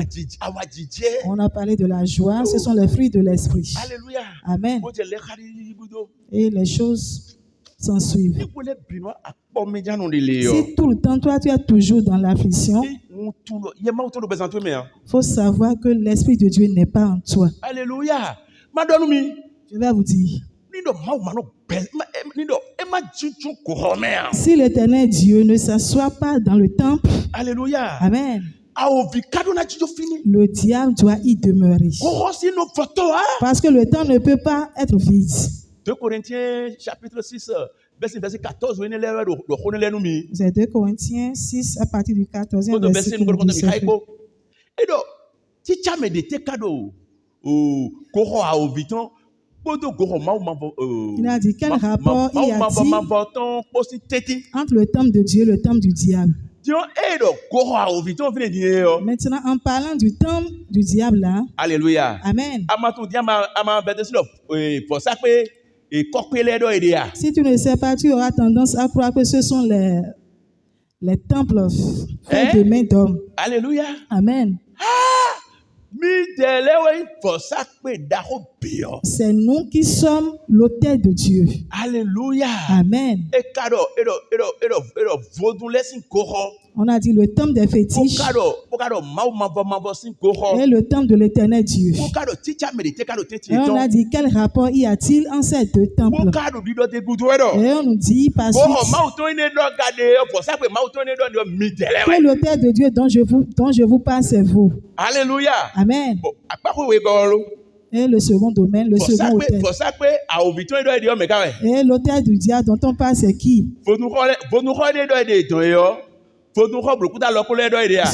On a parlé de la joie. Ce sont les fruits de l'esprit.
Alléluia.
Amen. Et les choses s'en suivent. Si tout le temps, toi, tu es toujours dans l'affliction, il faut savoir que l'Esprit de Dieu n'est pas en toi.
Alléluia.
Je vais vous dire. Si l'Éternel Dieu ne s'assoit pas dans le temple,
Alléluia.
Amen, le diable doit y demeurer. Parce que le temps ne peut pas être vide.
2 Corinthiens chapitre 6, verset 14.
C'est 2 Corinthiens 6 à partir du 14e verset. Il a dit, quel rapport y a-t-il entre le temple de Dieu et le temple du diable? Maintenant, en parlant du temple du diable là,
Alléluia.
Amen. Si tu ne sais pas, tu auras tendance à croire que ce sont les temples faits de mains d'hommes.
Alléluia.
Amen. C'est nous qui sommes l'autel de Dieu.
Alléluia.
Amen. On a dit le temple des fétiches et le temple de l'Éternel Dieu. Et on a dit quel rapport y a-t-il en ces deux temples? Et on nous dit par suite que l'autel de Dieu dont je vous parle, c'est vous.
Alléluia.
Amen. Et le second domaine, le second autel. Et l'autel du diable dont on parle, c'est qui? Ce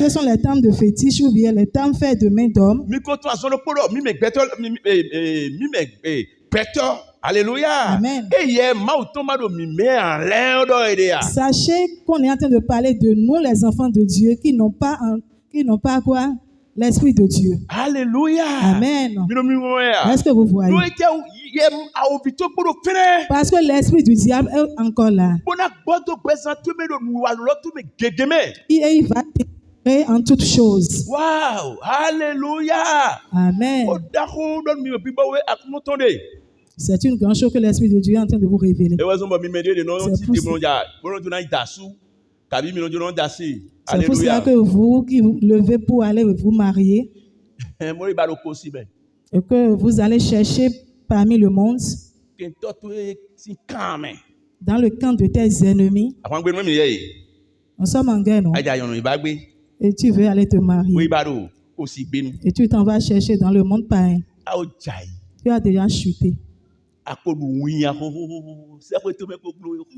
sont les temples de fétiche ou bien les temples faits de mains d'hommes.
Alléluia.
Amen. Sachez qu'on est en train de parler de nous, les enfants de Dieu, qui n'ont pas quoi? l'Esprit de Dieu.
Alléluia.
Amen. Est-ce que vous voyez? Parce que l'Esprit du diable est encore là. Et il va t'aider en toutes choses.
Wow. Alléluia.
Amen. C'est une grande chose que l'Esprit de Dieu est en train de vous révéler. C'est pour cela que vous qui vous levez pour aller vous marier et que vous allez chercher parmi le monde, dans le camp de tes ennemis. Nous sommes en guerre, non? Et tu veux aller te marier. Et tu t'en vas chercher dans le monde païen. Tu as déjà chuté.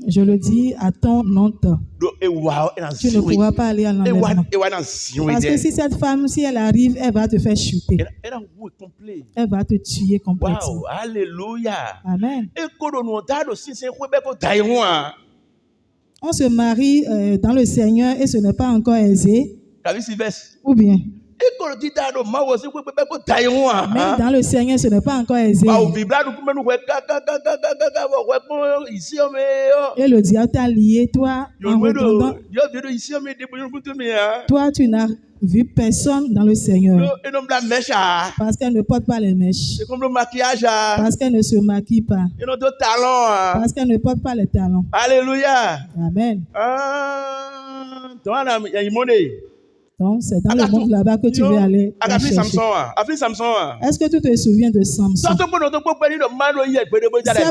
Je le dis à ton nom. Tu ne pourras pas aller à l'enlèvement. Parce que si cette femme, si elle arrive, elle va te faire chuter. Elle va te tuer complètement.
Wow. Alléluia.
Amen. On se marie dans le Seigneur et ce n'est pas encore aisé. Ou bien? Même dans le Seigneur, ce n'est pas encore aisé. Et le diable t'a lié, toi, en regardant. Toi, tu n'as vu personne dans le Seigneur. Parce qu'elle ne porte pas les mèches. Parce qu'elle ne se maquille pas. Parce qu'elle ne porte pas les talons.
Alléluia.
Amen. Donc, c'est dans le monde là-bas que tu veux aller chercher. Est-ce que tu te souviens de Samson? Ses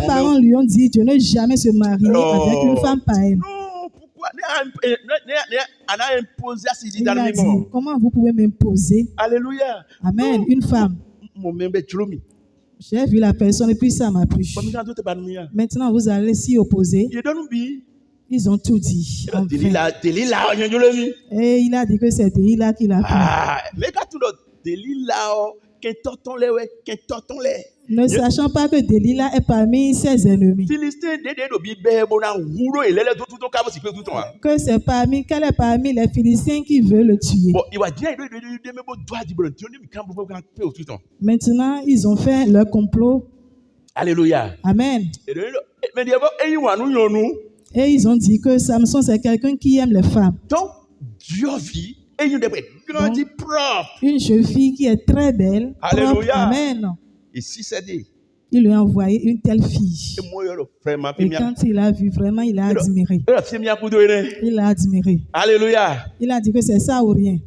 parents lui ont dit de ne jamais se marier avec une femme païenne. Il a dit, comment vous pouvez m'imposer?
Alléluia.
Amen. Une femme. J'ai vu la personne et puis ça m'a plu. Maintenant, vous allez s'y opposer. Ils ont tout dit. Et il a dit que c'est Delilah qui l'a pris. Ne sachant pas que Delilah est parmi ses ennemis. Que c'est parmi, qu'elle est parmi les Philistins qui veulent le tuer. Maintenant, ils ont fait leur complot.
Alléluia.
Amen. Et ils ont dit que Samson, c'est quelqu'un qui aime les femmes.
Donc,
une jeune fille qui est très belle.
Alléluia.
Propre. Amen.
Et si c'est dit,
il lui a envoyé une telle fille. Et quand il a vu, vraiment, il a admiré. Il a admiré.
Alléluia.
Il a dit que c'est ça ou rien.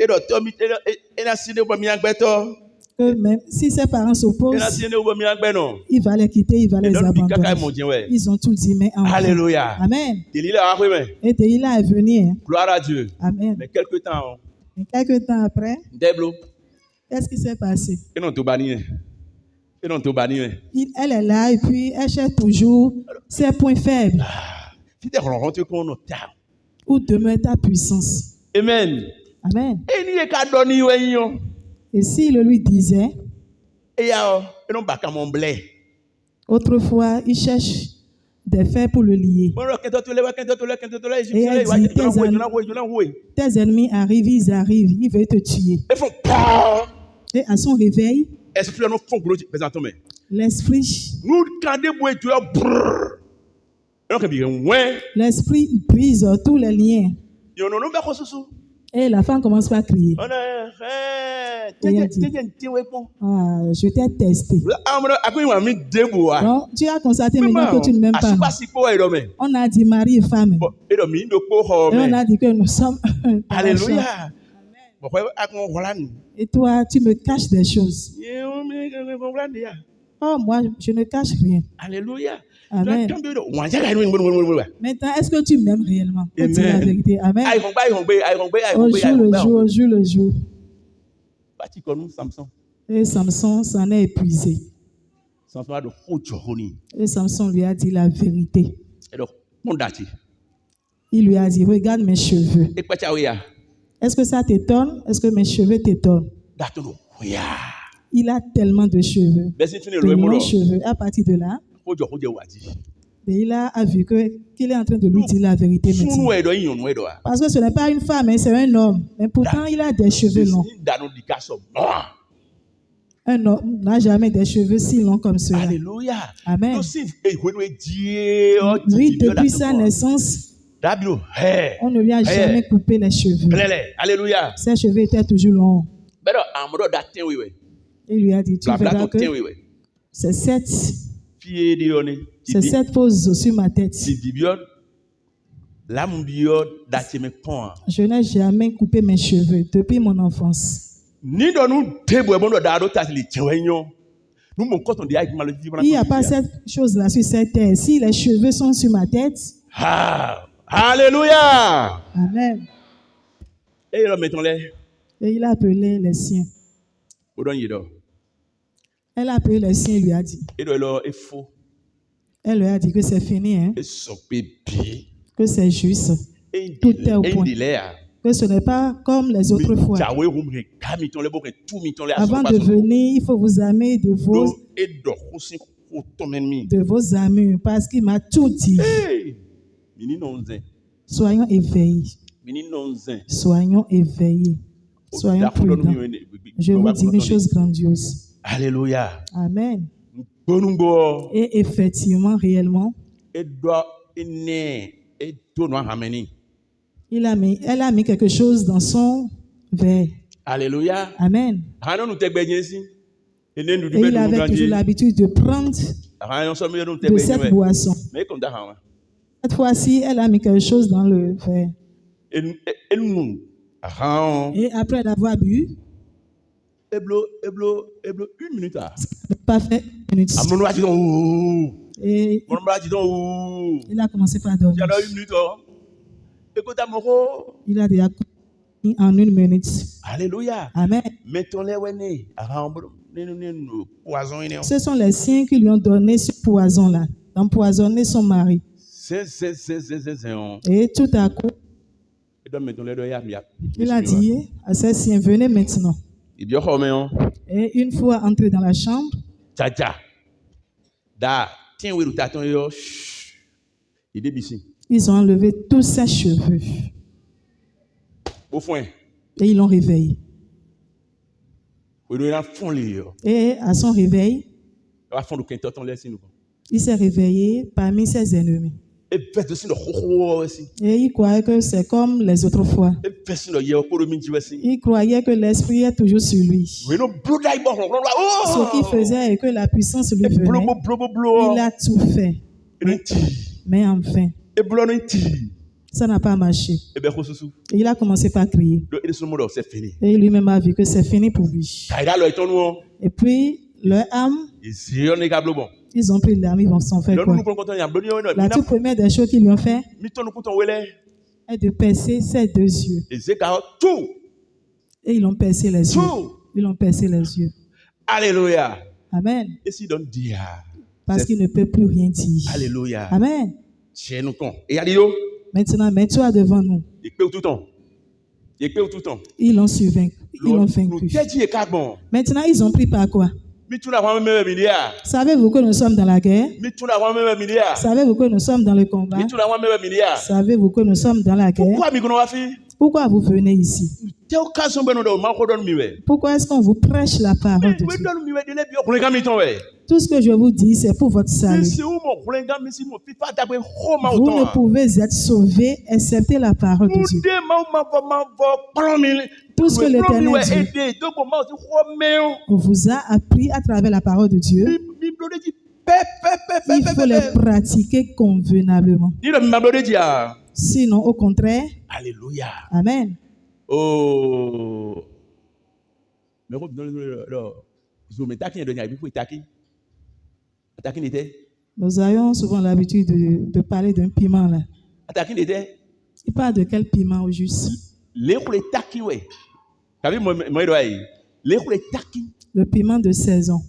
Que même si ses parents s'opposent, il va les quitter, il va les abandonner. Ils ont tout dit, mais en
Alléluia.
Amen.
Et
Delilah est venu.
Gloire à Dieu.
Amen.
Mais quelques temps
après, qu'est-ce qui s'est passé? Elle est là et puis elle cherche toujours ses points faibles. Où demeure ta puissance?
Amen.
Amen. Et s'il lui disait, autrefois, il cherche des fers pour le lier. Et elle dit, tes ennemis arrivent, ils veulent te tuer. Et à son réveil, l'esprit brise tous les liens. Et la femme commence par crier. Et elle dit, je t'ai testé. Donc, tu as constaté maintenant que tu ne m'aimes pas. On a dit mari et femme. Et on a dit que nous sommes.
Alléluia.
Et toi, tu me caches des choses. Oh, moi, je ne cache rien.
Alléluia.
Amen. Maintenant, est-ce que tu m'aimes réellement? C'est la vérité. Amen. Au jour. Et Samson s'en est épuisé. Et Samson lui a dit la vérité. Il lui a dit, regarde mes cheveux. Est-ce que ça t'étonne? Est-ce que mes cheveux t'étonnent? Il a tellement de cheveux. De longs cheveux. À partir de là, Delilah a vu qu'il est en train de lui dire la vérité maintenant. Parce que ce n'est pas une femme, hein, c'est un homme. Mais pourtant, il a des cheveux longs. Un homme n'a jamais des cheveux si longs comme cela.
Alléluia.
Amen. Oui, depuis sa naissance, on ne lui a jamais coupé les cheveux.
Alléluia.
Ses cheveux étaient toujours longs. Il lui a dit, tu verras que c'est cette pose sur ma tête. Je n'ai jamais coupé mes cheveux depuis mon enfance. Il n'y a pas cette chose-là sur cette terre. Si les cheveux sont sur ma tête,
alléluia.
Amen. Et il a appelé les siens. Elle a appelé les siens et lui a dit. Elle lui a dit que c'est fini, hein? Que c'est juste. Tout est au point. Que ce n'est pas comme les autres fois. Avant de venir, il faut vous armer de vos armures parce qu'il m'a tout dit. Soyons éveillés. Soyons éveillés. Soyons prudents. Je vous dis une chose grandiose.
Alléluia.
Amen. Et effectivement, réellement, elle a mis quelque chose dans son verre.
Alléluia.
Amen. Et il avait toujours l'habitude de prendre de cette boisson. Cette fois-ci, elle a mis quelque chose dans le verre. Et après l'avoir bu,
une minute.
Pas fait une minute. Et il a commencé par dormir. Il a déjà en une minute.
Alléluia.
Amen. Ce sont les signes qui lui ont donné ce poison-là, d'empoisonner son mari. Et tout à coup, il a dit à ses siens, venez maintenant. Et une fois entré dans la chambre, ils ont enlevé tous ses cheveux. Et ils l'ont réveillé. Et à son réveil, il s'est réveillé parmi ses ennemis. Et il croyait que c'est comme les autres fois. Il croyait que l'esprit est toujours sur lui. Ce qu'il faisait et que la puissance lui venait. Il a tout fait. Mais enfin, ça n'a pas marché. Et il a commencé par crier. Et lui-même a vu que c'est fini pour lui. Et puis, leur âme, ils ont pris l'arme, ils vont s'en faire quoi? La toute première des choses qu'ils lui ont fait est de percer ses deux yeux. Et ils l'ont percé les yeux. Ils l'ont percé les yeux.
Alléluia.
Amen. Parce qu'il ne peut plus rien dire.
Alléluia.
Amen. Maintenant, mets-toi devant nous. Ils l'ont vaincu. Ils l'ont vaincu. Maintenant, ils ont pris par quoi? Savez-vous que nous sommes dans la guerre? Savez-vous que nous sommes dans le combat? Savez-vous que nous sommes dans la guerre? Pourquoi vous venez ici? Pourquoi est-ce qu'on vous prêche la parole de Dieu? Tout ce que je vous dis, c'est pour votre salut. Vous ne pouvez être sauvés excepté la parole de Dieu. Tout ce que l'Éternel dit, on vous a appris à travers la parole de Dieu. Il faut les pratiquer convenablement. Sinon, au contraire,
alléluia.
Amen.
Oh.
Nous avons souvent l'habitude de parler d'un piment là. Il parle de quel piment au juste? Le piment de saison.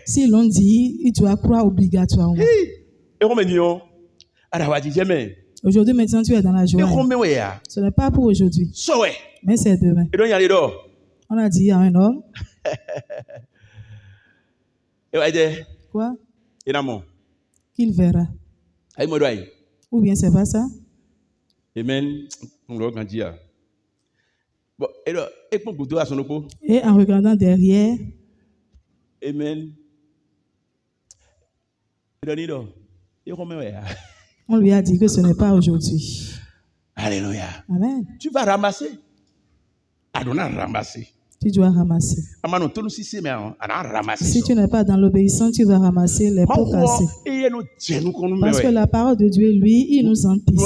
Si l'on dit, il doit croire obligatoirement. Aujourd'hui, maintenant, tu es dans la joie. Ce n'est pas pour aujourd'hui, mais c'est demain. On a dit à un homme, Quoi? Qu'il verra. Ou bien c'est pas ça?
Amen.
Et en regardant derrière,
Amen.
on lui a dit que ce n'est pas aujourd'hui.
Alléluia.
Amen.
Tu vas ramasser. Adonai ramasser.
Tu dois ramasser. Si tu n'es pas dans l'obéissance, tu vas ramasser les pots cassés. Parce que la parole de Dieu, lui, il nous anticipe.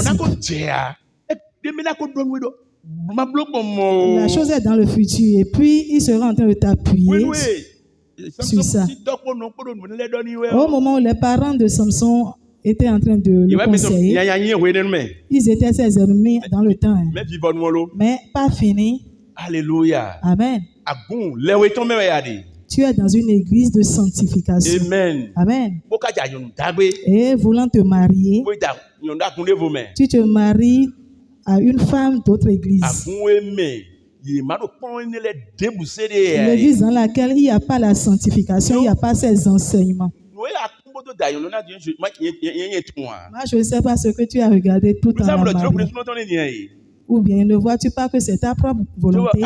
La chose est dans le futur et puis il sera en train de t'appuyer sur ça. Au moment où les parents de Samson étaient en train de le conseiller, ils étaient ses ennemis dans le temps. Mais pas fini.
Alléluia.
Amen. Tu es dans une église de sanctification.
Amen.
Amen. Et voulant te marier, tu te maries à une femme d'autre église. L'église dans laquelle il n'y a pas la sanctification, il n'y a pas ces enseignements. Moi, je ne sais pas ce que tu as regardé tout en mariant. Ou bien ne vois-tu pas que c'est ta propre volonté?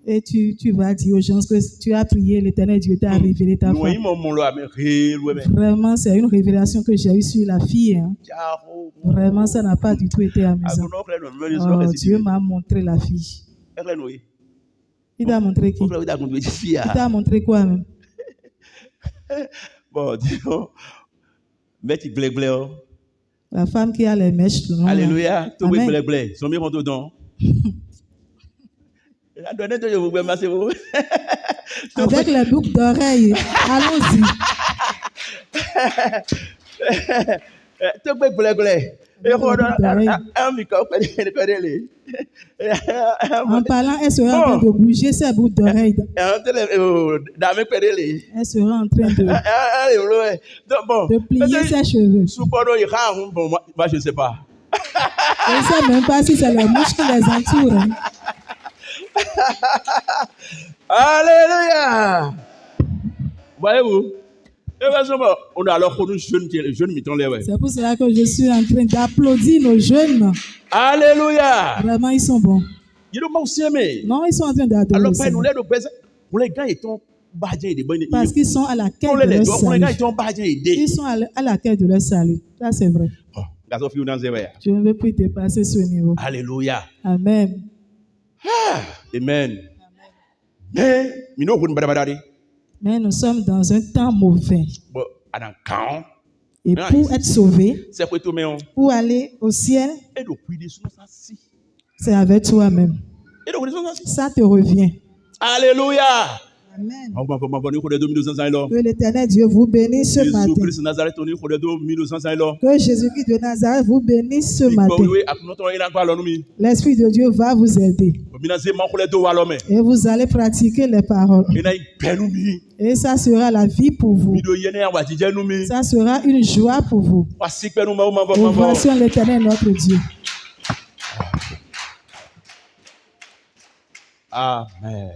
Et tu vas dire aux gens que tu as prié, l'Éternel Dieu t'a révélé ta femme. Vraiment, c'est une révélation que j'ai eue sur la fille. Hein. Vraiment, ça n'a pas du tout été amusant. Oh, Dieu m'a montré la fille. Il t'a montré qui? Il t'a montré quoi même?
Bon, disons, mais tu blé.
La femme qui a les mèches longues.
Alléluia.
Amen. Avec les boucles d'oreilles. Allons-y. En parlant, elle sera en train de bouger ses boucles d'oreilles. Elle sera en train de plier ses cheveux.
Moi, je ne sais pas.
Je ne sais même pas si c'est les mouches qui les entourent. Hein.
Alléluia. Voyez-vous?
C'est pour cela que je suis en train d'applaudir nos jeunes.
Alléluia.
Vraiment, ils sont bons. Non, ils sont en train d'adorer. Parce qu'ils sont à la quête de leur salut. Ils sont à la quête de leur salut. Ça, c'est vrai. Je ne veux plus dépasser ce niveau.
Alléluia.
Amen.
Amen.
Mais nous sommes dans un temps mauvais. Et pour être sauvé, pour aller au ciel, c'est avec toi-même. Ça te revient.
Alléluia.
Amen. Que l'Éternel Dieu vous bénisse ce matin. Que Jésus-Christ de Nazareth vous bénisse ce matin. L'Esprit de Dieu va vous aider. Et vous allez pratiquer les paroles. Et ça sera la vie pour vous. Ça sera une joie pour vous. Voici l'Éternel notre Dieu.
Amen.